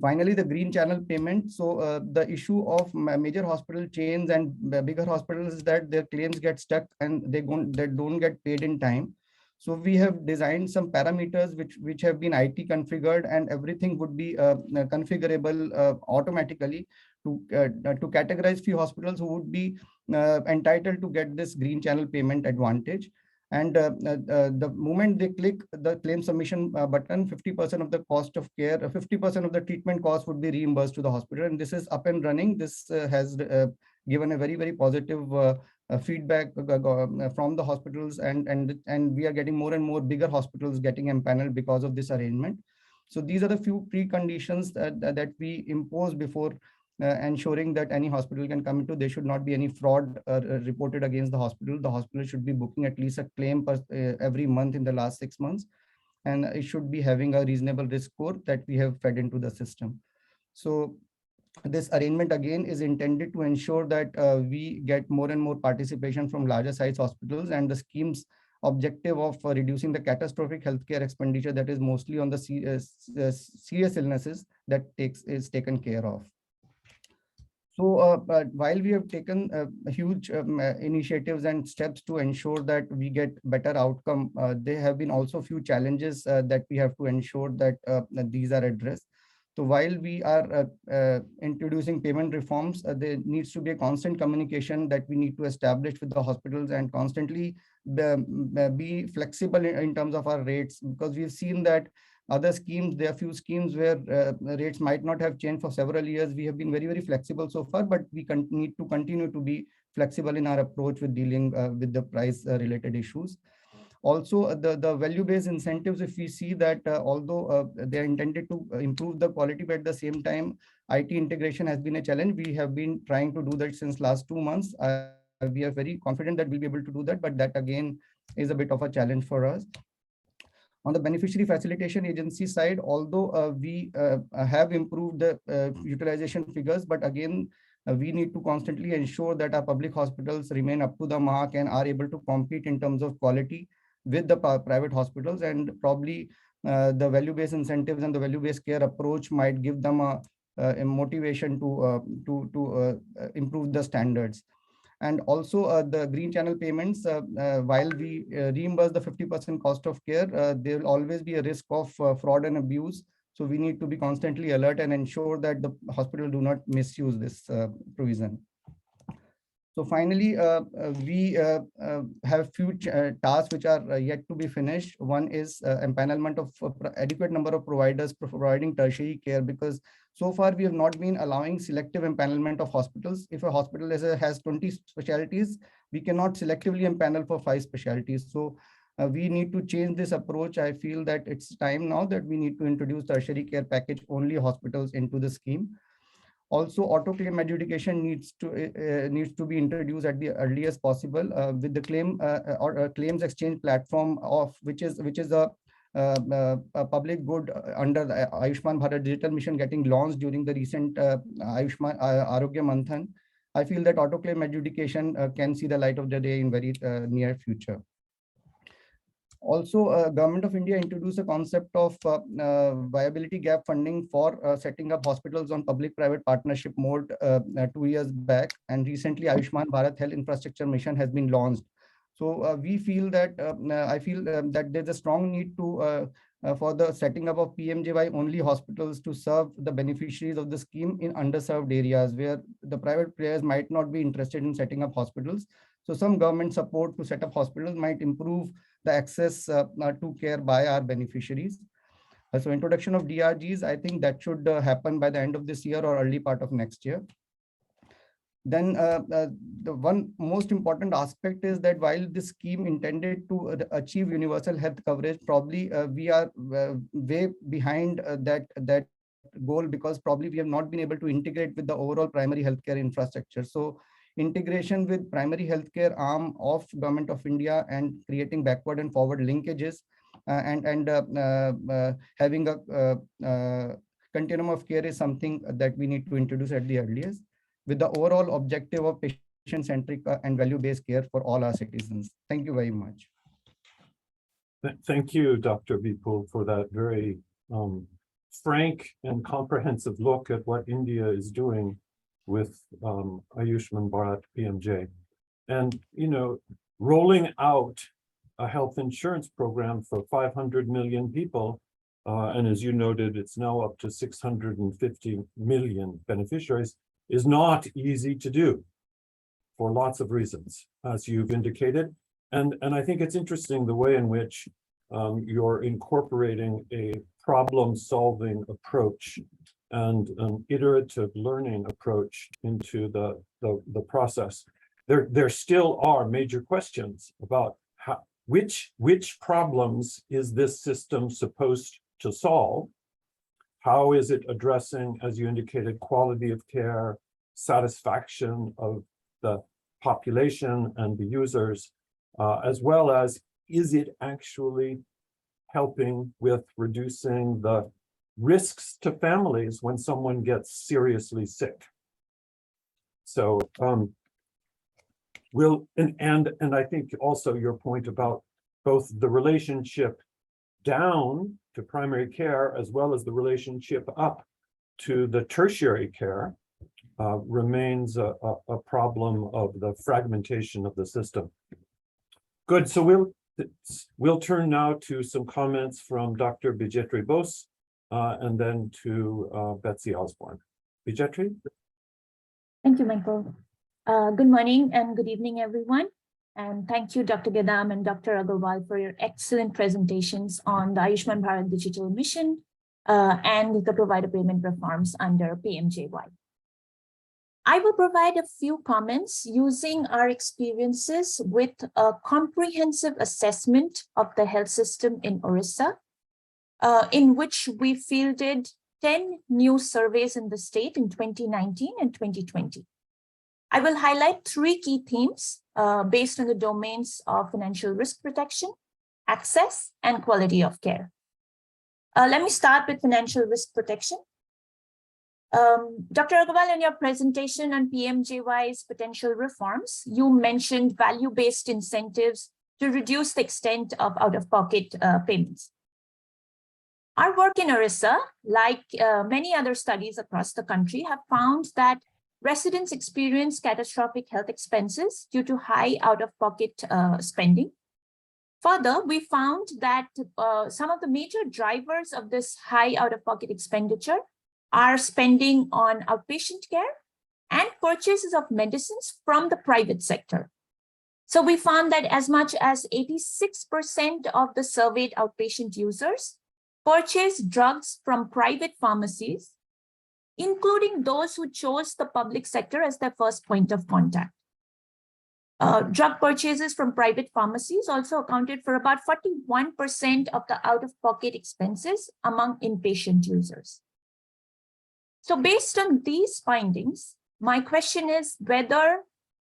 Finally, the green channel payment. So the issue of major hospital chains and bigger hospitals is that their claims get stuck and they don't get paid in time. So we have designed some parameters which have been IT configured, and everything would be configurable automatically to categorize few hospitals who would be entitled to get this green channel payment advantage. And the moment they click the claim submission button, 50% of the cost of care, 50% of the treatment cost would be reimbursed to the hospital. And this is up and running. This has given a very, very positive feedback from the hospitals, and we are getting more and more bigger hospitals getting empaneled because of this arrangement. So these are the few preconditions that we impose before ensuring that any hospital can come into. There should not be any fraud reported against the hospital. The hospital should be booking at least a claim every month in the last 6 months, and it should be having a reasonable risk score that we have fed into the system. So this arrangement again is intended to ensure that we get more and more participation from larger size hospitals, and the scheme's objective of reducing the catastrophic healthcare expenditure that is mostly on the serious illnesses that is taken care of. So while we have taken huge initiatives and steps to ensure that we get better outcome, there have been also few challenges that we have to ensure that these are addressed. So while we are introducing payment reforms, there needs to be a constant communication that we need to establish with the hospitals, and constantly be flexible in terms of our rates, because we've seen that other schemes, there are few schemes where rates might not have changed for several years. We have been very, very flexible so far, but we need to continue to be flexible in our approach with dealing with the price related issues. Also, the value-based incentives, if we see that although they're intended to improve the quality, but at the same time, IT integration has been a challenge. We have been trying to do that since last 2 months. We are very confident that we'll be able to do that, but that again is a bit of a challenge for us. On the beneficiary facilitation agency side, although we have improved the utilization figures, but again, we need to constantly ensure that our public hospitals remain up to the mark and are able to compete in terms of quality with the private hospitals. And probably the value-based incentives and the value-based care approach might give them a motivation to improve the standards. And also the green channel payments, while we reimburse the 50% cost of care, there will always be a risk of fraud and abuse. So we need to be constantly alert and ensure that the hospital do not misuse this provision. So finally, we have few tasks which are yet to be finished. One is empanelment of adequate number of providers providing tertiary care, because so far we have not been allowing selective empanelment of hospitals. If a hospital has 20 specialties, we cannot selectively empanel for 5 specialties. So we need to change this approach. I feel that it's time now that we need to introduce tertiary care package only hospitals into the scheme. Also, auto claim adjudication needs to be introduced at the earliest possible with the claim or claims exchange platform of which is a public good under the Ayushman Bharat Digital Mission getting launched during the recent Ayushman Arogya Manthan. I feel that auto claim adjudication can see the light of the day in very near future. Also, Government of India introduced a concept of viability gap funding for setting up hospitals on public-private partnership mode 2 years back, and recently Ayushman Bharat Health Infrastructure Mission has been launched. So we feel that I feel that there's a strong need to for the setting up of PMJY only hospitals to serve the beneficiaries of the scheme in underserved areas where the private players might not be interested in setting up hospitals. So some government support to set up hospitals might improve the access to care by our beneficiaries. So introduction of DRGs, I think that should happen by the end of this year or early part of next year. Then the one most important aspect is that while this scheme intended to achieve universal health coverage, probably we are way behind that goal, because probably we have not been able to integrate with the overall primary healthcare infrastructure. So integration with primary healthcare arm of Government of India and creating backward and forward linkages having a continuum of care is something that we need to introduce at the earliest, with the overall objective of patient-centric and value-based care for all our citizens. Thank you very much. Thank you, Dr. Vipul, for that very frank and comprehensive look at what India is doing with Ayushman Bharat PMJ. And, you know, rolling out a health insurance program for 500 million people, and as you noted, it's now up to 650 million beneficiaries, is not easy to do for lots of reasons, as you've indicated. And I think it's interesting the way in which you're incorporating a problem-solving approach and an iterative learning approach into the process. There still are major questions about which problems is this system supposed to solve? How is it addressing, as you indicated, quality of care, satisfaction of the population and the users, as well as, is it actually helping with reducing the risks to families when someone gets seriously sick? So and I think also your point about both the relationship down to primary care as well as the relationship up to the tertiary care remains a problem of the fragmentation of the system. Good, so we'll turn now to some comments from Dr. Bijetri Bose and then to Betsy Osborn. Bijetri? Thank you, Michael. Good morning and good evening, everyone. And thank you, Dr. Gedam and Dr. Aggarwal, for your excellent presentations on the Ayushman Bharat Digital Mission and the provider payment reforms under PMJY. I will provide a few comments using our experiences with a comprehensive assessment of the health system in Orissa, in which we fielded 10 new surveys in the state in 2019 and 2020. I will highlight 3 key themes based on the domains of financial risk protection, access, and quality of care. Let me start with financial risk protection. Dr. Aggarwal, in your presentation on PMJY's potential reforms, you mentioned value-based incentives to reduce the extent of out-of-pocket payments. Our work in Orissa, like many other studies across the country, have found that residents experience catastrophic health expenses due to high out-of-pocket spending. Further, we found that some of the major drivers of this high out-of-pocket expenditure are spending on outpatient care and purchases of medicines from the private sector. So we found that as much as 86% of the surveyed outpatient users purchase drugs from private pharmacies, including those who chose the public sector as their first point of contact. Drug purchases from private pharmacies also accounted for about 41% of the out-of-pocket expenses among inpatient users. So based on these findings, my question is whether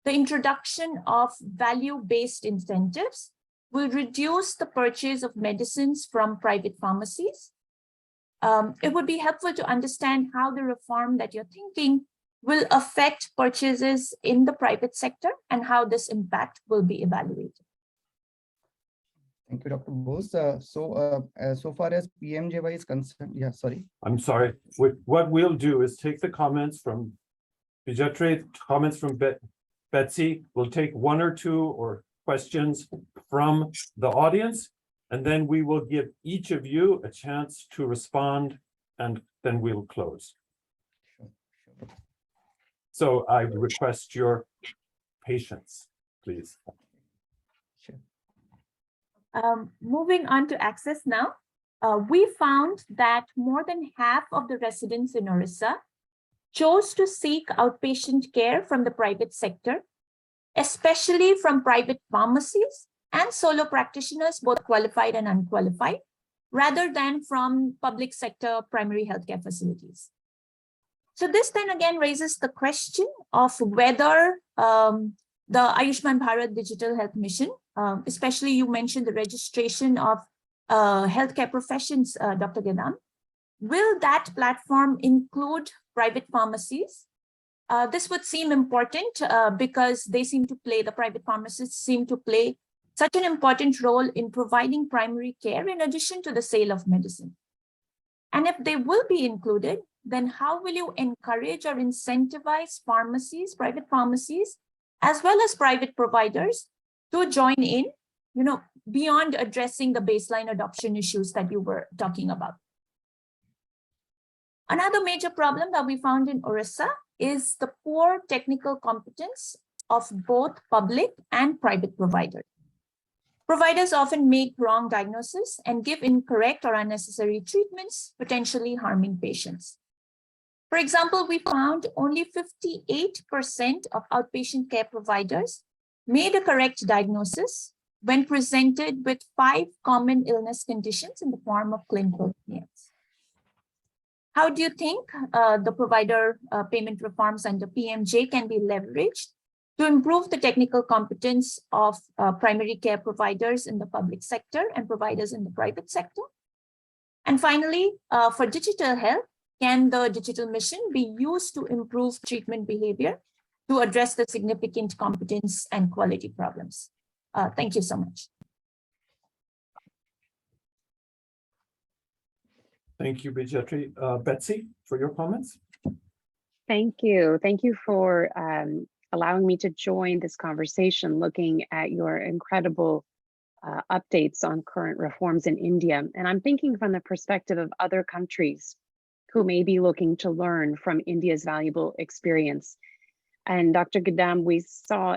the introduction of value-based incentives will reduce the purchase of medicines from private pharmacies. It would be helpful to understand how the reform that you're thinking will affect purchases in the private sector and how this impact will be evaluated. Thank you, Dr. Bose. So far as PMJY is concerned, yeah, sorry. I'm sorry. What we'll do is take the comments from Bijetri, comments from Betsy. We'll take 1 or 2 or questions from the audience, and then we will give each of you a chance to respond, and then we'll close. Sure. So I request your patience, please. Sure. Moving on to access now, we found that more than half of the residents in Orissa chose to seek outpatient care from the private sector, especially from private pharmacies and solo practitioners, both qualified and unqualified, rather than from public sector primary healthcare facilities. So this then again raises the question of whether the Ayushman Bharat Digital Health Mission, especially you mentioned the registration of healthcare professions, Dr. Gedam. Will that platform include private pharmacies? This would seem important because the private pharmacists seem to play such an important role in providing primary care in addition to the sale of medicine. And if they will be included, then how will you encourage or incentivize pharmacies, private pharmacies, as well as private providers to join in, beyond addressing the baseline adoption issues that you were talking about? Another major problem that we found in Orissa is the poor technical competence of both public and private providers. Providers often make wrong diagnoses and give incorrect or unnecessary treatments, potentially harming patients. For example, we found only 58% of outpatient care providers made a correct diagnosis when presented with 5 common illness conditions in the form of clinical claims. How do you think the provider payment reforms under PMJ can be leveraged to improve the technical competence of primary care providers in the public sector and providers in the private sector? And finally, for digital health, can the digital mission be used to improve treatment behavior to address the significant competence and quality problems? Thank you so much. Thank you, Bijetri. Betsy, for your comments. Thank you. Thank you for allowing me to join this conversation, looking at your incredible updates on current reforms in India. And I'm thinking from the perspective of other countries who may be looking to learn from India's valuable experience. And Dr. Gedam, we saw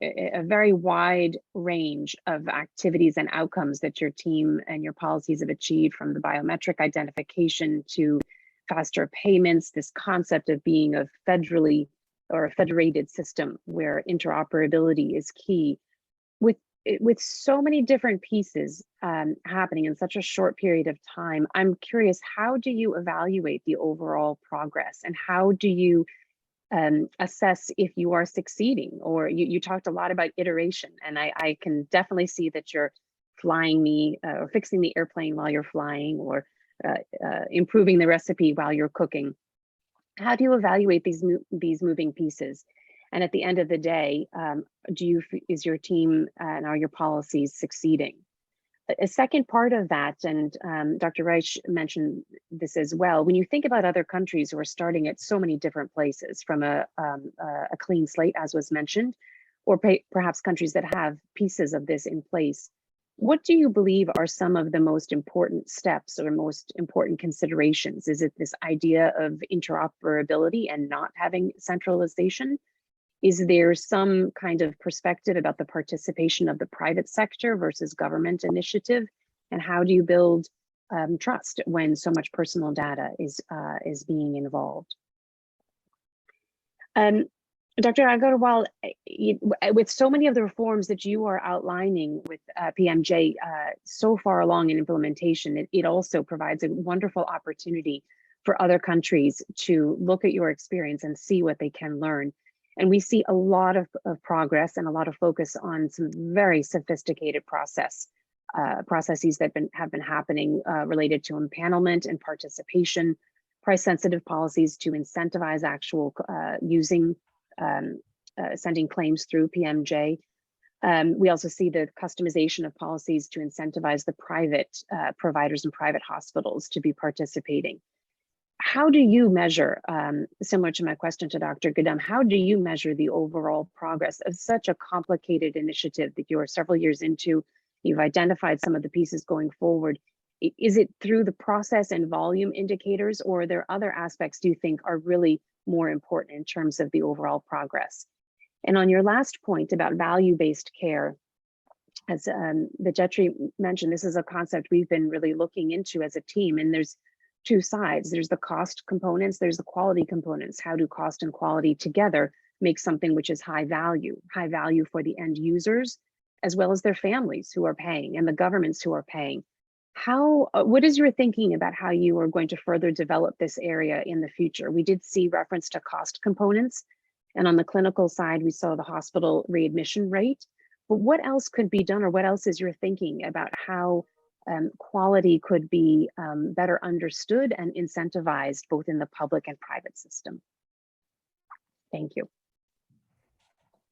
a very wide range of activities and outcomes that your team and your policies have achieved, from the biometric identification to faster payments, this concept of being a federally or a federated system where interoperability is key. With so many different pieces happening in such a short period of time, I'm curious, how do you evaluate the overall progress, and how do you assess if you are succeeding? Or you talked a lot about iteration, and I can definitely see that you're flying me or fixing the airplane while you're flying, or improving the recipe while you're cooking. How do you evaluate these moving pieces? And at the end of the day, is your team and are your policies succeeding? A second part of that, and Dr. Reich mentioned this as well, when you think about other countries who are starting at so many different places from a clean slate, as was mentioned, or perhaps countries that have pieces of this in place, what do you believe are some of the most important steps or most important considerations? Is it this idea of interoperability and not having centralization? Is there some kind of perspective about the participation of the private sector versus government initiative? And how do you build trust when so much personal data is being involved? Dr. Aggarwal, with so many of the reforms that you are outlining with PMJ so far along in implementation, it also provides a wonderful opportunity for other countries to look at your experience and see what they can learn. And we see a lot of progress and a lot of focus on some very sophisticated processes that have been happening related to empanelment and participation, price-sensitive policies to incentivize actual sending claims through PMJ. We also see the customization of policies to incentivize the private providers and private hospitals to be participating. How do you measure, similar to my question to Dr. Gedam, how do you measure the overall progress of such a complicated initiative that you are several years into? You've identified some of the pieces going forward. Is it through the process and volume indicators, or are there other aspects do you think are really more important in terms of the overall progress? And on your last point about value-based care, as Bijetri mentioned, this is a concept we've been really looking into as a team, and there's two sides. There's the cost components, there's the quality components. How do cost and quality together make something which is high value for the end users, as well as their families who are paying and the governments who are paying? What is your thinking about how you are going to further develop this area in the future? We did see reference to cost components, and on the clinical side, we saw the hospital readmission rate, but what else could be done, or what else is your thinking about how quality could be better understood and incentivized both in the public and private system. Thank you.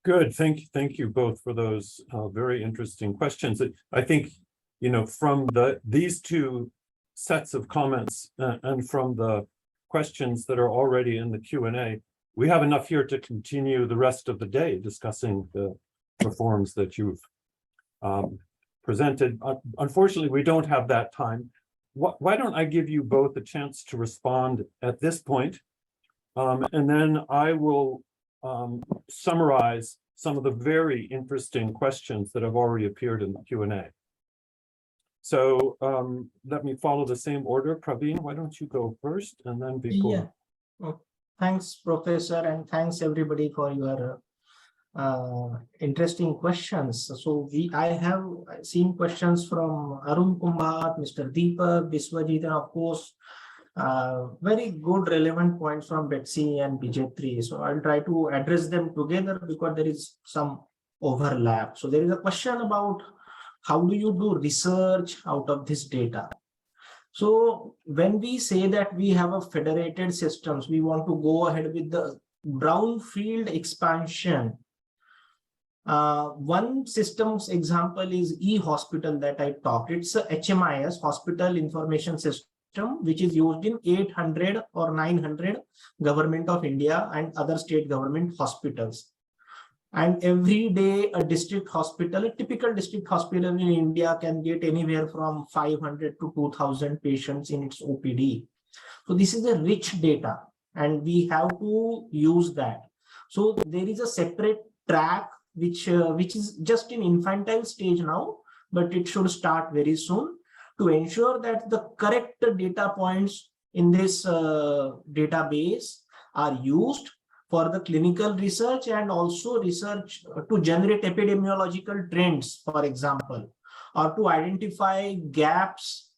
Good. Thank you both for those very interesting questions. I think, you know, from these two sets of comments and from the questions that are already in the Q&A, we have enough here to continue the rest of the day discussing the reforms that you've presented. Unfortunately, we don't have that time. Why don't I give you both a chance to respond at this point, and then I will summarize some of the very interesting questions that have already appeared in the Q&A. So let me follow the same order. Praveen, why don't you go first, and then Vipul. Yeah. Well, thanks, Professor, and thanks everybody for your interesting questions. So I have seen questions from Arun Kumbhat, Mr. Deepak, Biswajit, and of course, very good relevant points from Betsy and Bijetri. So I'll try to address them together because there is some overlap. So there is a question about how do you do research out of this data? So when we say that we have a federated systems, we want to go ahead with the brownfield expansion. One systems example is e-hospital that I talked. It's a HMIS, Hospital Information System, which is used in 800 or 900 Government of India and other state government hospitals. And every day a district hospital, a typical district hospital in India can get anywhere from 500 to 2000 patients in its OPD. So this is a rich data and we have to use that. So there is a separate track which is just in infantile stage now, but it should start very soon to ensure that the correct data points in this database are used for the clinical research and also research to generate epidemiological trends, for example, or to identify gaps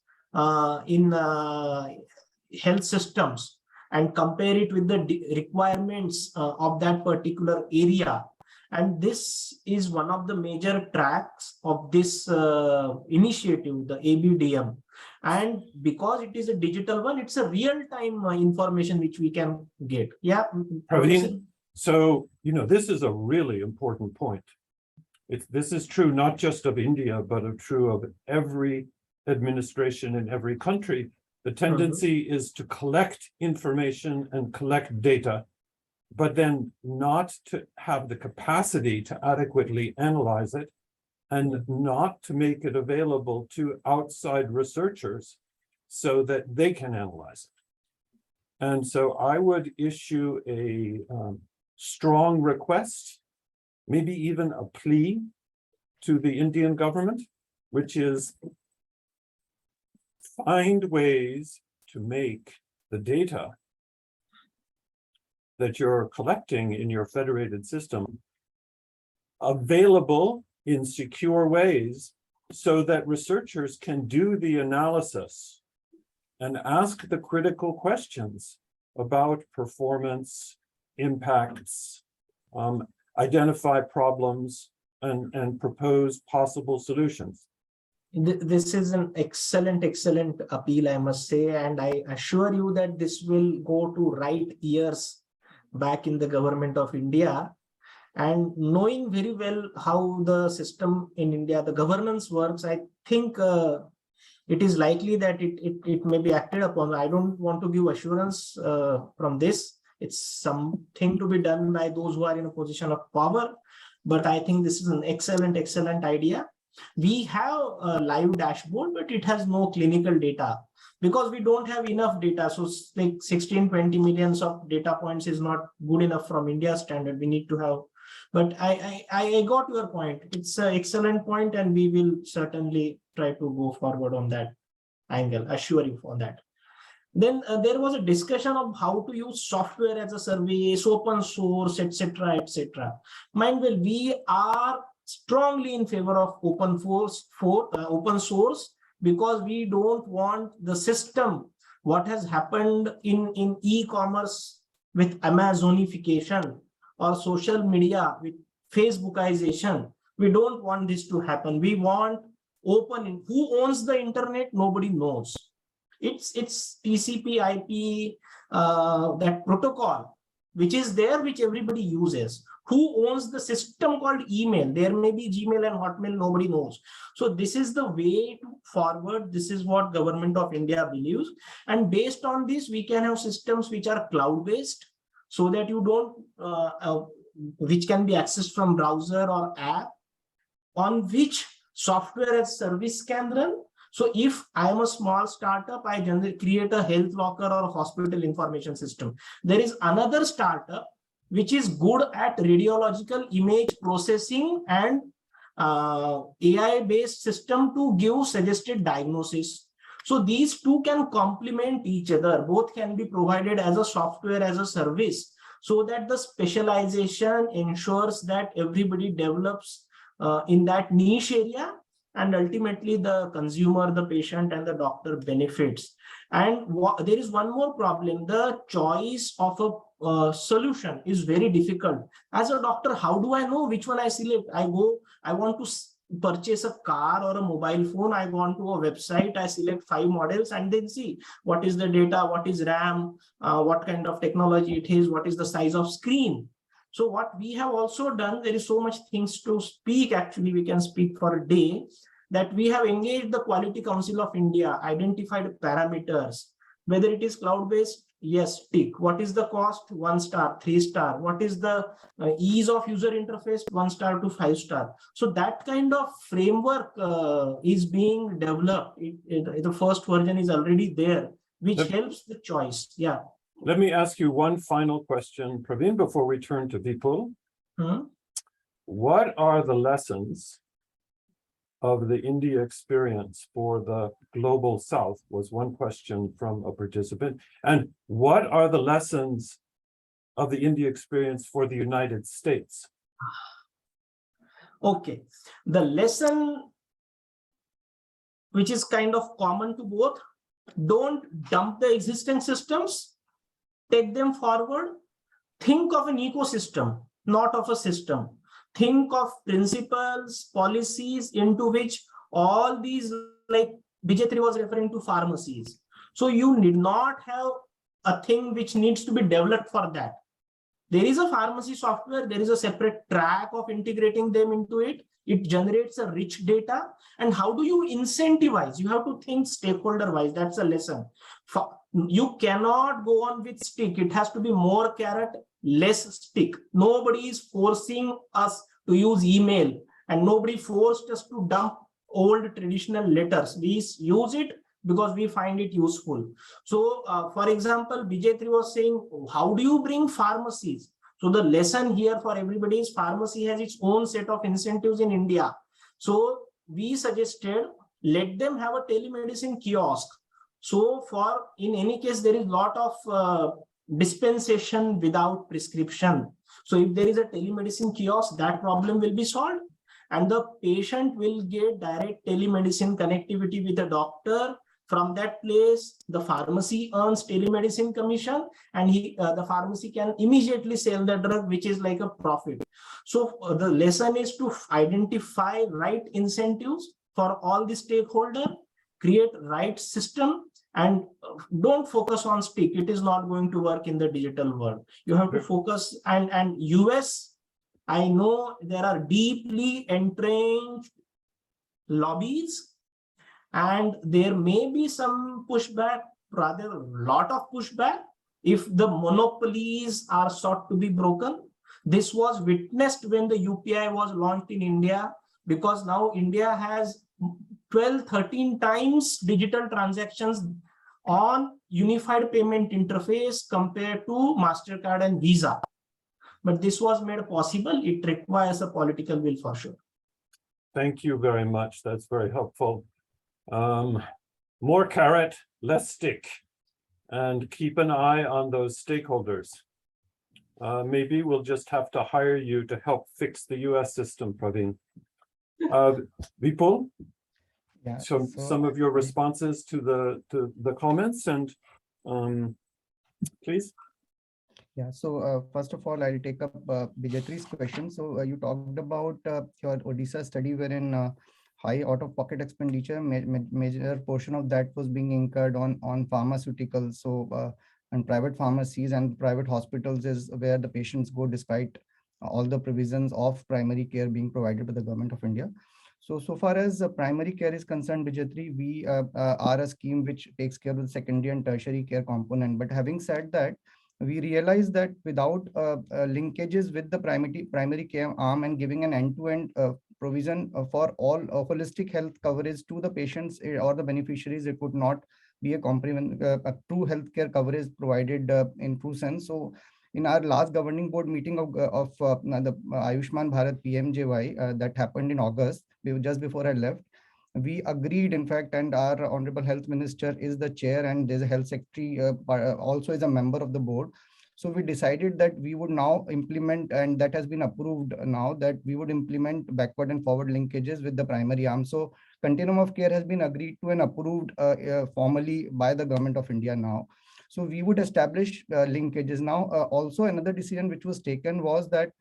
in health systems and compare it with the requirements of that particular area. And this is one of the major tracks of this initiative, the ABDM. And because it is a digital one, it's a real-time information which we can get. Yeah. Praveen, so, you know, this is a really important point. This is true not just of India, but true of every administration in every country. The tendency is to collect information and collect data, but then not to have the capacity to adequately analyze it and not to make it available to outside researchers so that they can analyze it. And so I would issue a strong request, maybe even a plea to the Indian government, which is find ways to make the data that you're collecting in your federated system available in secure ways so that researchers can do the analysis and ask the critical questions about performance, impacts, identify problems, and propose possible solutions. This is an excellent appeal, I must say, and I assure you that this will go to right ears back in the government of India. And knowing very well how the system in India, the governance works, I think it is likely that it may be acted upon. I don't want to give assurance from this. It's something to be done by those who are in a position of power. But I think this is an excellent idea. We have a live dashboard, but it has no clinical data because we don't have enough data. So like 16-20 millions of data points is not good enough from India standard. We need to have, but I got your point. It's an excellent point and we will certainly try to go forward on that angle, assure you for that. Then there was a discussion of how to use software as a service, open source, etc. Mind well, we are strongly in favor of open source because we don't want the system, what has happened in e-commerce with Amazonification or social media with Facebookization. We don't want this to happen. We want open. Who owns the internet? Nobody knows. It's TCP/IP, that protocol, which is there, which everybody uses. Who owns the system called email? There may be Gmail and Hotmail, nobody knows. So this is the way to forward. This is what Government of India believes. And based on this, we can have systems which are cloud-based, so that you don't, which can be accessed from browser or app, on which software as service can run. So if I am a small startup, I generally create a health locker or a hospital information system. There is another startup which is good at radiological image processing and AI-based system to give suggested diagnosis. So these two can complement each other. Both can be provided as a software as a service, so that the specialization ensures that everybody develops in that niche area, and ultimately the consumer, the patient, and the doctor benefits. And there is one more problem. The choice of a solution is very difficult. As a doctor, how do I know which one I select? I want to purchase a car or a mobile phone. I go on to a website, I select 5 models, and then see what is the data, what is RAM, what kind of technology it is, what is the size of screen. So what we have also done, there is so much things to speak, actually we can speak for a day, that we have engaged the Quality Council of India, identified parameters, whether it is cloud-based, yes, tick. What is the cost? 1 star, 3 star. What is the ease of user interface? 1 star to 5 star. So that kind of framework is being developed. The first version is already there, which helps the choice. Yeah. Let me ask you one final question, Praveen, before we turn to Vipul. What are the lessons of the India experience for the global South, was one question from a participant. And what are the lessons of the India experience for the United States? Okay, the lesson, which is kind of common to both, don't dump the existing systems, take them forward. Think of an ecosystem, not of a system. Think of principles, policies into which all these, like Bijetri was referring to pharmacies. So you need not have a thing which needs to be developed for that. There is a pharmacy software, there is a separate track of integrating them into it. It generates a rich data. And how do you incentivize? You have to think stakeholder wise. That's a lesson. You cannot go on with stick. It has to be more carrot, less stick. Nobody is forcing us to use email, and nobody forced us to dump old traditional letters. We use it because we find it useful. So for example, Bijetri was saying, how do you bring pharmacies? So the lesson here for everybody is pharmacy has its own set of incentives in India. So we suggested, let them have a telemedicine kiosk. So for, in any case, there is a lot of dispensation without prescription. So if there is a telemedicine kiosk, that problem will be solved, and the patient will get direct telemedicine connectivity with a doctor. From that place, the pharmacy earns telemedicine commission, and the pharmacy can immediately sell the drug, which is like a profit. So the lesson is to identify right incentives for all the stakeholders, create right system, and don't focus on stick. It is not going to work in the digital world. You have to focus, and US, I know there are deeply entrenched lobbies, and there may be some pushback, rather a lot of pushback, if the monopolies are sought to be broken. This was witnessed when the UPI was launched in India, because now India has 12-13 times digital transactions on unified payment interface compared to MasterCard and Visa. But this was made possible. It requires a political will for sure. Thank you very much. That's very helpful. More carrot, less stick, and keep an eye on those stakeholders. Maybe we'll just have to hire you to help fix the US system, Praveen. Vipul? Yeah, So some of your responses to the comments, and please. Yeah, so first of all, I'll take up Bijetri's question. So you talked about your Odisha study, wherein high out-of-pocket expenditure. Major portion of that was being incurred on pharmaceuticals. So and private pharmacies and private hospitals is where the patients go despite all the provisions of primary care being provided by the government of India. So far as primary care is concerned, Bijetri, we are a scheme which takes care of the secondary and tertiary care component. But having said that, we realize that without linkages with the primary care arm and giving an end-to-end provision for all holistic health coverage to the patients or the beneficiaries, it would not be a true healthcare coverage provided in true sense. So in our last governing board meeting of the Ayushman Bharat PMJY that happened in August, just before I left, we agreed, in fact, and our Honorable Health Minister is the chair and there's a health secretary also is a member of the board. So we decided that we would now implement, and that has been approved now, that we would implement backward and forward linkages with the primary arm. So continuum of care has been agreed to and approved formally by the government of India now. So we would establish linkages now. Also, another decision which was taken was that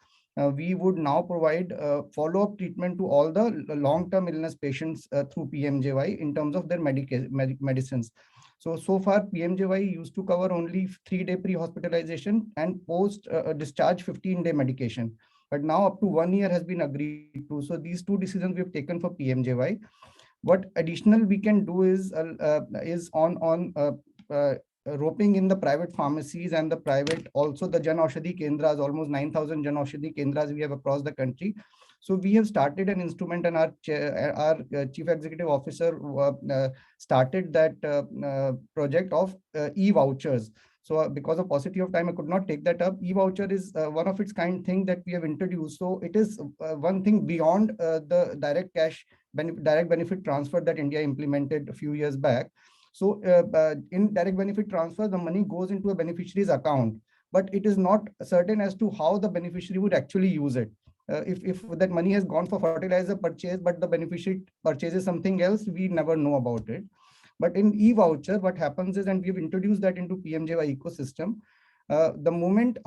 we would now provide follow-up treatment to all the long-term illness patients through PMJY in terms of their medicines. So far, PMJY used to cover only 3-day pre-hospitalization and post-discharge 15-day medication. But now up to 1 year has been agreed to. So these two decisions we have taken for PMJY. What additional we can do is on roping in the private pharmacies and the private, also the Jan Aushadhi Kendras, almost 9,000 Jan Aushadhi Kendras we have across the country. So we have started an instrument, and our Chief Executive Officer started that project of e-vouchers. So because of paucity of time, I could not take that up. E-voucher is one of its kind thing that we have introduced. So it is one thing beyond the direct benefit transfer that India implemented a few years back. So in direct benefit transfer, the money goes into a beneficiary's account, but it is not certain as to how the beneficiary would actually use it. If that money has gone for fertilizer purchase, but the beneficiary purchases something else, we never know about it. But in e-voucher, what happens is, and we've introduced that into PMJY ecosystem, the moment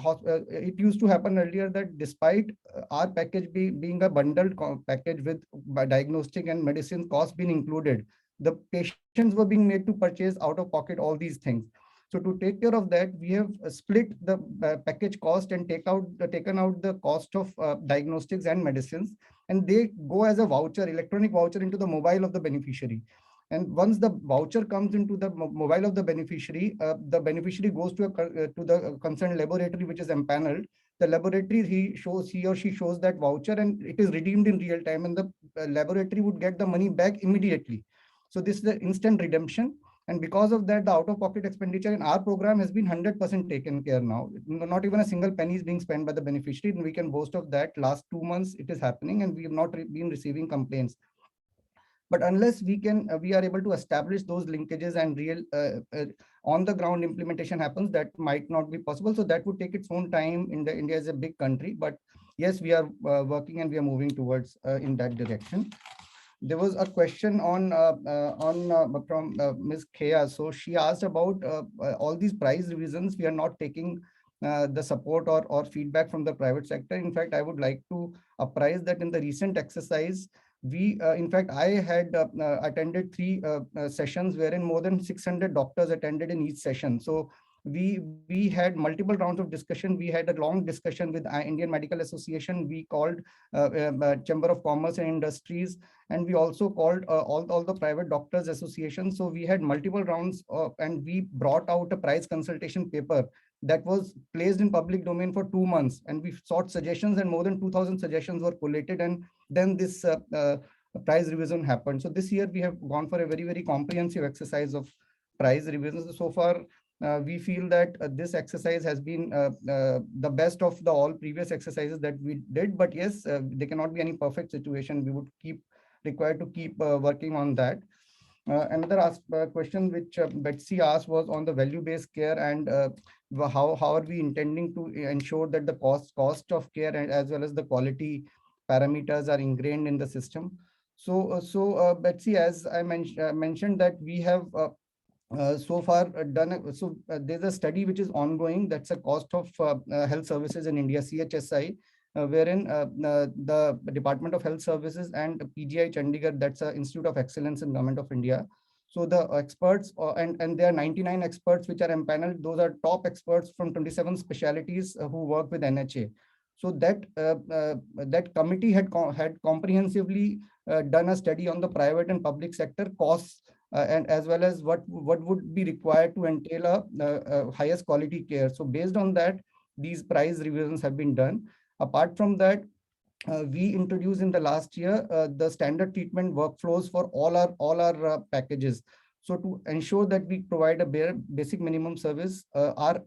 it used to happen earlier that despite our package being a bundled package with diagnostic and medicine costs being included, the patients were being made to purchase out of pocket all these things. So to take care of that, we have split the package cost and taken out the cost of diagnostics and medicines, and they go as a voucher, electronic voucher, into the mobile of the beneficiary. And once the voucher comes into the mobile of the beneficiary goes to the concerned laboratory, which is empaneled. The laboratory, he or she shows that voucher, and it is redeemed in real time, and the laboratory would get the money back immediately. So this is the instant redemption. And because of that, the out-of-pocket expenditure in our program has been 100% taken care now. Not even a single penny is being spent by the beneficiary. And we can boast of that. Last 2 months, it is happening, and we have not been receiving complaints. But unless we are able to establish those linkages and real on-the-ground implementation happens, that might not be possible. So that would take its own time. India is a big country, but yes, we are working and we are moving towards in that direction. There was a question from Ms. Khea. So she asked about all these price revisions. We are not taking the support or feedback from the private sector. In fact, I would like to apprise that in the recent exercise, in fact, I had attended 3 sessions wherein more than 600 doctors attended in each session. So we had multiple rounds of discussion. We had a long discussion with Indian Medical Association. We called Chamber of Commerce and Industries, and we also called all the private doctors associations. So we had multiple rounds and we brought out a price consultation paper that was placed in public domain for 2 months, and we sought suggestions, and more than 2,000 suggestions were collated, and then this price revision happened. So this year we have gone for a very, very comprehensive exercise of price revisions. So far, we feel that this exercise has been the best of the all previous exercises that we did. But yes, there cannot be any perfect situation. We would required to keep working on that. Another question which Betsy asked was on the value-based care, and how are we intending to ensure that the cost of care as well as the quality parameters are ingrained in the system. So Betsy, as I mentioned that we have so far done, there's a study which is ongoing. That's a cost of health services in India, CHSI. wherein the Department of Health Services and PGI Chandigarh, that's an Institute of Excellence in Government of India. So the experts, and there are 99 experts which are empaneled. Those are top experts from 27 specialties who work with NHA. So that committee had comprehensively done a study on the private and public sector costs, and as well as what would be required to entail a highest quality care. So based on that, these price revisions have been done. Apart from that, we introduced in the last year the standard treatment workflows for all our packages. So to ensure that we provide a basic minimum service, our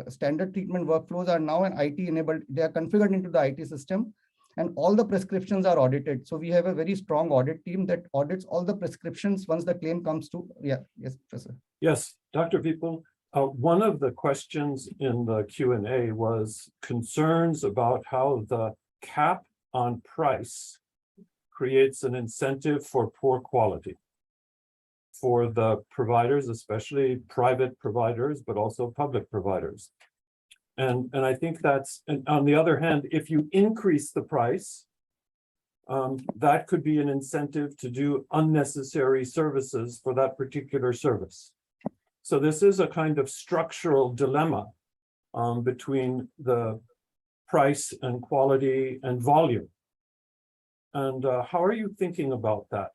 standard treatment workflows are now an IT enabled. They are configured into the IT system, and all the prescriptions are audited. So we have a very strong audit team that audits all the prescriptions once the claim comes to. Yeah, yes, Professor. Yes, Dr. Vipul, one of the questions in the Q&A was concerns about how the cap on price creates an incentive for poor quality for the providers, especially private providers, but also public providers. And I think that's, and on the other hand, if you increase the price, that could be an incentive to do unnecessary services for that particular service. So this is a kind of structural dilemma between the price and quality and volume. And how are you thinking about that?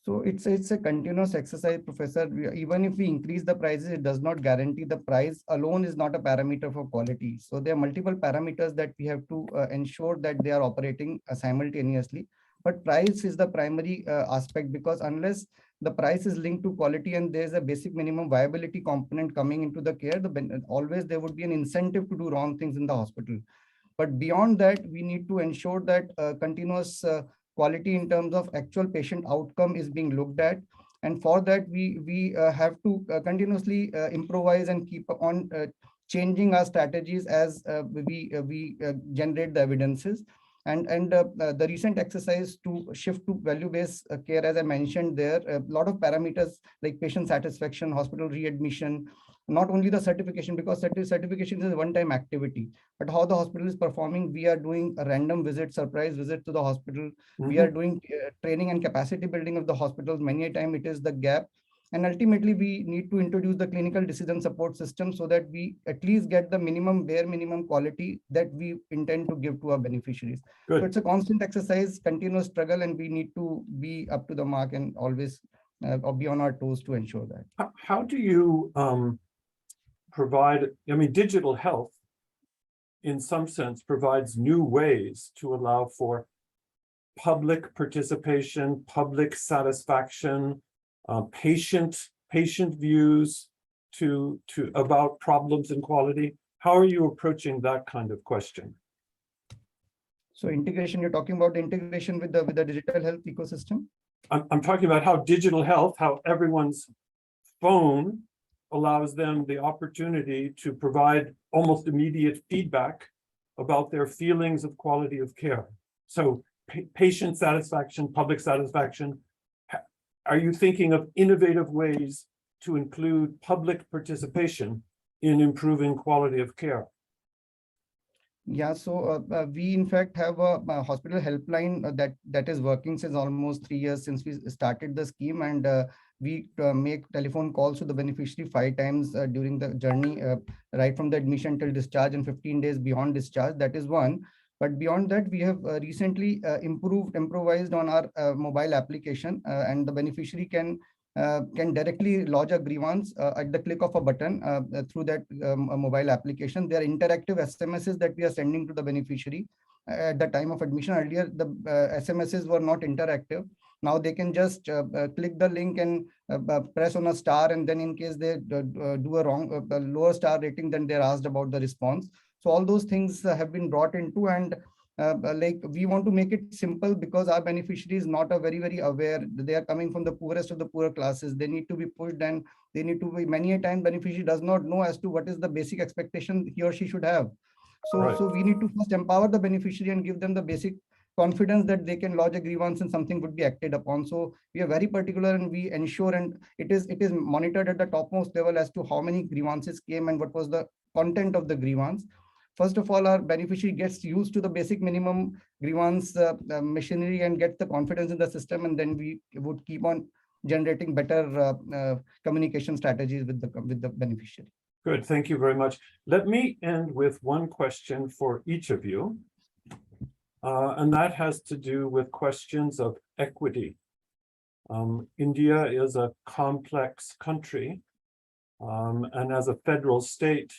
So it's a continuous exercise, Professor. Even if we increase the prices, it does not guarantee the price alone is not a parameter for quality. So there are multiple parameters that we have to ensure that they are operating simultaneously. But price is the primary aspect, because unless the price is linked to quality and there's a basic minimum viability component coming into the care, always there would be an incentive to do wrong things in the hospital. But beyond that, we need to ensure that continuous quality in terms of actual patient outcome is being looked at. And for that, we have to continuously improvise and keep on changing our strategies as we generate the evidences. And the recent exercise to shift to value-based care, as I mentioned there, a lot of parameters like patient satisfaction, hospital readmission, not only the certification, because certification is a one-time activity, but how the hospital is performing. We are doing a random visit, surprise visit to the hospital. We are doing training and capacity building of the hospitals. Many a time it is the gap. And ultimately, we need to introduce the clinical decision support system so that we at least get the bare minimum quality that we intend to give to our beneficiaries. Good. So it's a constant exercise, continuous struggle, and we need to be up to the mark and always be on our toes to ensure that. How do you provide, I mean, digital health in some sense provides new ways to allow for public participation, public satisfaction, patient views to about problems and quality. How are you approaching that kind of question? So integration, you're talking about integration with the digital health ecosystem? I'm talking about how digital health, how everyone's phone allows them the opportunity to provide almost immediate feedback about their feelings of quality of care. So patient satisfaction, public satisfaction. Are you thinking of innovative ways to include public participation in improving quality of care? Yeah, so we in fact have a hospital helpline that is working since almost 3 years since we started the scheme, and we make telephone calls to the beneficiary 5 times during the journey, right from the admission till discharge and 15 days beyond discharge. That is one. But beyond that, we have recently improvised on our mobile application, and the beneficiary can directly lodge a grievance at the click of a button through that mobile application. There are interactive SMSs that we are sending to the beneficiary at the time of admission. Earlier, the SMSs were not interactive. Now they can just click the link and press on a star, and then in case they do a wrong, lower star rating, then they're asked about the response. So all those things have been brought into, and like we want to make it simple because our beneficiary is not a very aware. They are coming from the poorest of the poor classes. They need to be pushed, and they need to be, many a time beneficiary does not know as to what is the basic expectation he or she should have. So Right. so we need to first empower the beneficiary and give them the basic confidence that they can lodge a grievance and something would be acted upon. So we are very particular, and we ensure, and it is monitored at the topmost level as to how many grievances came and what was the content of the grievance. first of all, our beneficiary gets used to the basic minimum grievance machinery and get the confidence in the system, and then we would keep on generating better communication strategies with the beneficiary. Good, thank you very much. Let me end with one question for each of you. And that has to do with questions of equity. India is a complex country, and as a federal state,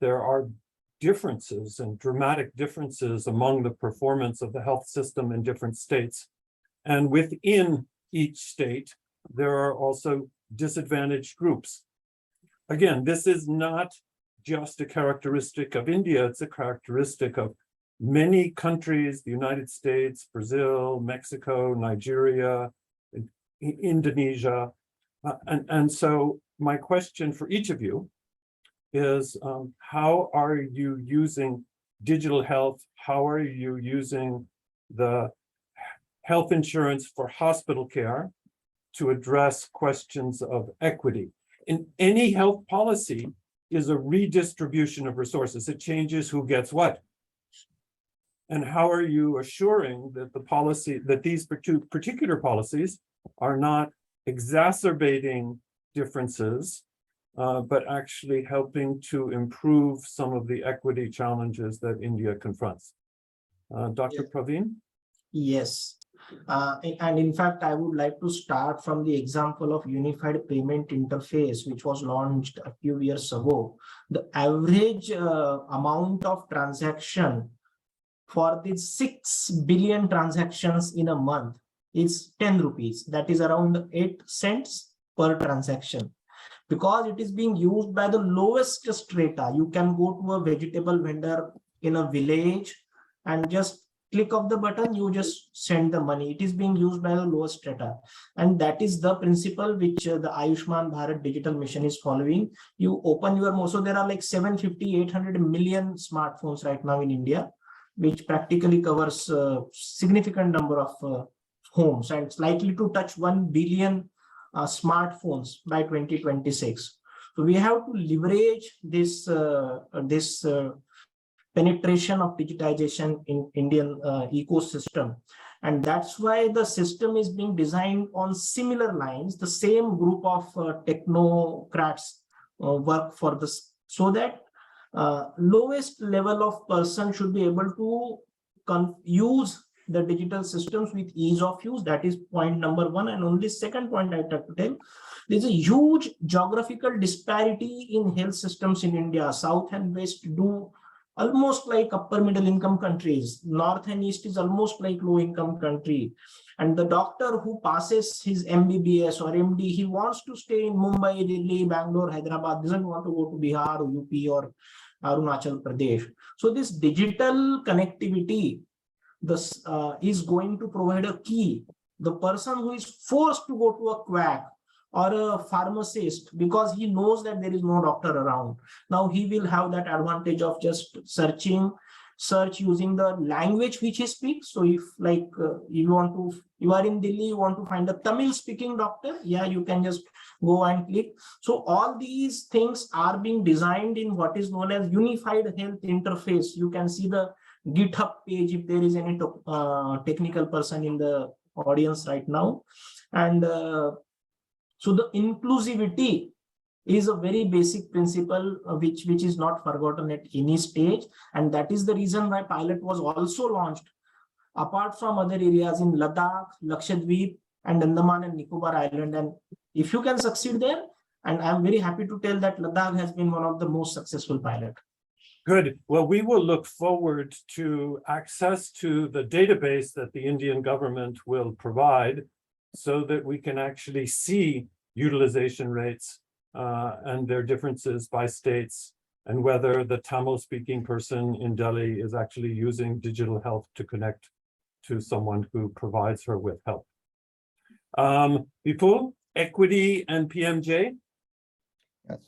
there are differences and dramatic differences among the performance of the health system in different states. And within each state, there are also disadvantaged groups. Again, this is not just a characteristic of India, it's a characteristic of many countries, the United States, Brazil, Mexico, Nigeria, Indonesia. And so my question for each of you is, how are you using digital health? How are you using the health insurance for hospital care to address questions of equity? In any health policy is a redistribution of resources. It changes who gets what. And how are you assuring that the policy, that these particular policies are not exacerbating differences, but actually helping to improve some of the equity challenges that India confronts? Dr. Praveen? Yes. And in fact, I would like to start from the example of unified payment interface, which was launched a few years ago. The average amount of transaction for the 6 billion transactions in a month is 10 rupees. That is around 8 cents per transaction. Because it is being used by the lowest strata. You can go to a vegetable vendor in a village and just click of the button, you just send the money. It is being used by the lowest strata. And that is the principle which the Ayushman Bharat Digital Mission is following. You open your, so there are like 750, 800 million smartphones right now in India, which practically covers a significant number of homes, and it's likely to touch 1 billion smartphones by 2026. So we have to leverage this penetration of digitization in Indian ecosystem. And that's why the system is being designed on similar lines. The same group of technocrats work for this, so that lowest level of person should be able to use the digital systems with ease of use. That is point number one. And only second point I'd like to tell, there's a huge geographical disparity in health systems in India. South and West do almost like upper middle income countries. North and East is almost like low income country. And the doctor who passes his MBBS or MD, he wants to stay in Mumbai, Delhi, Bangalore, Hyderabad, doesn't want to go to Bihar or UP or Arunachal Pradesh. So this digital connectivity is going to provide a key. The person who is forced to go to a quack or a pharmacist because he knows that there is no doctor around, now he will have that advantage of just search using the language which he speaks. So if like you are in Delhi, you want to find a Tamil speaking doctor, yeah, you can just go and click. So all these things are being designed in what is known as unified health interface. You can see the GitHub page if there is any technical person in the audience right now. And so the inclusivity is a very basic principle which is not forgotten at any stage. And that is the reason why pilot was also launched apart from other areas in Ladakh, Lakshadweep, and Andaman and Nicobar Island. And if you can succeed there, and I'm very happy to tell that Ladakh has been one of the most successful pilot. Good. Well, we will look forward to access to the database that the Indian government will provide so that we can actually see utilization rates and their differences by states, and whether the Tamil-speaking person in Delhi is actually using digital health to connect to someone who provides her with help. Vipul, equity and PMJ?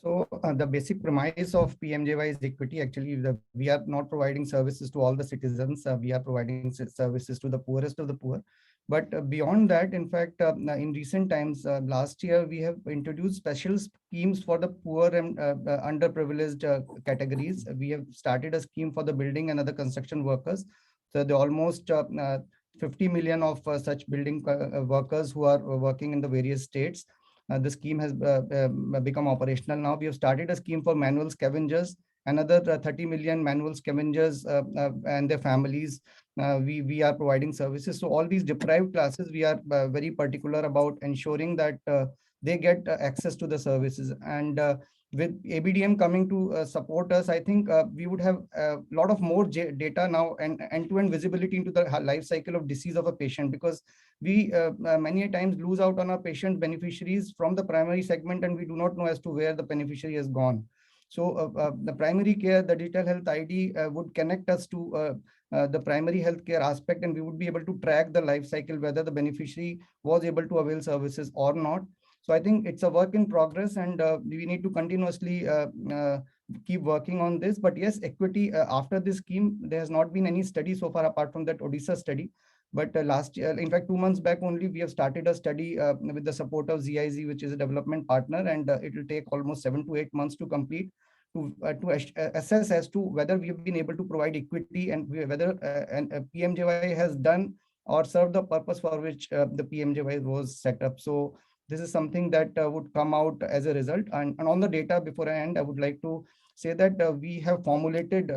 So the basic premise of PMJY is equity. Actually, we are not providing services to all the citizens. We are providing services to the poorest of the poor. But beyond that, in fact, in recent times, last year, we have introduced special schemes for the poor and underprivileged categories. We have started a scheme for the building and other construction workers. So the almost 50 million of such building workers who are working in the various states. The scheme has become operational now. We have started a scheme for manual scavengers, another 30 million manual scavengers and their families. We are providing services. So all these deprived classes, we are very particular about ensuring that they get access to the services. And with ABDM coming to support us, I think we would have a lot of more data now and end-to-end visibility into the life cycle of disease of a patient, because we many times lose out on our patient beneficiaries from the primary segment, and we do not know as to where the beneficiary has gone. So the primary care, the digital health ID would connect us to the primary healthcare aspect, and we would be able to track the life cycle, whether the beneficiary was able to avail services or not. So I think it's a work in progress, and we need to continuously keep working on this. But yes, equity after this scheme, there has not been any study so far apart from that Odisha study. But last year, in fact, 2 months back only, we have started a study with the support of ZIZ, which is a development partner, and it will take almost 7 to 8 months to complete to assess as to whether we have been able to provide equity and whether PMJY has done or served the purpose for which the PMJY was set up. So this is something that would come out as a result. And on the data, before I end, I would like to say that we have formulated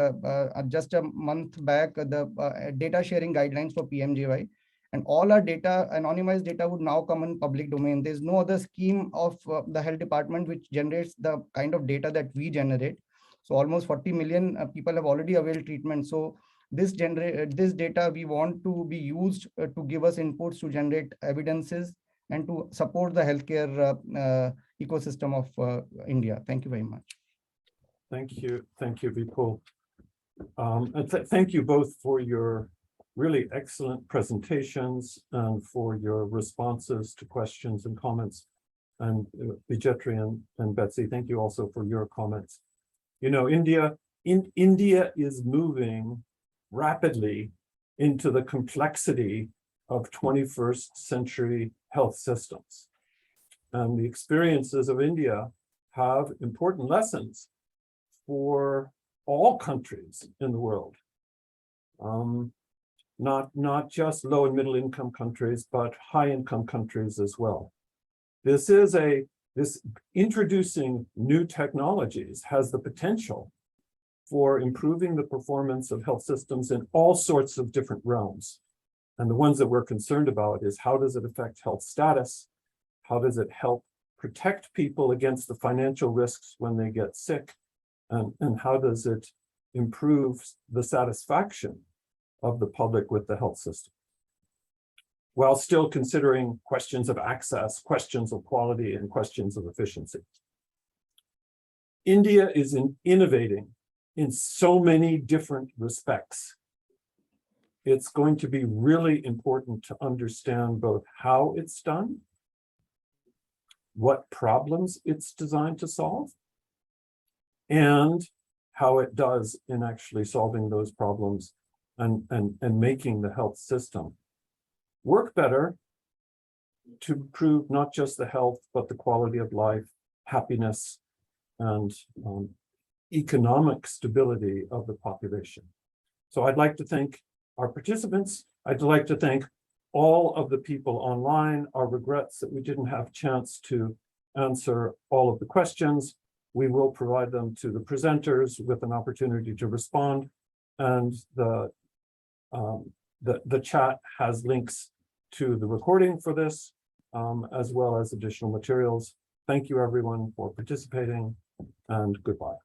just a month back the data sharing guidelines for PMJY, and all our data, anonymized data, would now come in public domain. There's no other scheme of the health department which generates the kind of data that we generate. So almost 40 million people have already availed treatment. So this data we want to be used to give us inputs to generate evidences and to support the healthcare ecosystem of India. Thank you very much. Thank you, Vipul. And thank you both for your really excellent presentations and for your responses to questions and comments. And Bijetri and Betsy, thank you also for your comments. You know, India is moving rapidly into the complexity of 21st century health systems. And the experiences of India have important lessons for all countries in the world. Not just low and middle income countries, but high income countries as well. This introducing new technologies has the potential for improving the performance of health systems in all sorts of different realms. And the ones that we're concerned about is, how does it affect health status? How does it help protect people against the financial risks when they get sick? And how does it improve the satisfaction of the public with the health system, while still considering questions of access, questions of quality, and questions of efficiency. India is innovating in so many different respects. It's going to be really important to understand both how it's done, what problems it's designed to solve, and how it does in actually solving those problems and making the health system work better to improve not just the health, but the quality of life, happiness, and economic stability of the population. So I'd like to thank our participants. I'd like to thank all of the people online. Our regrets that we didn't have a chance to answer all of the questions. We will provide them to the presenters with an opportunity to respond. And the chat has links to the recording for this, as well as additional materials. Thank you everyone for participating, and goodbye.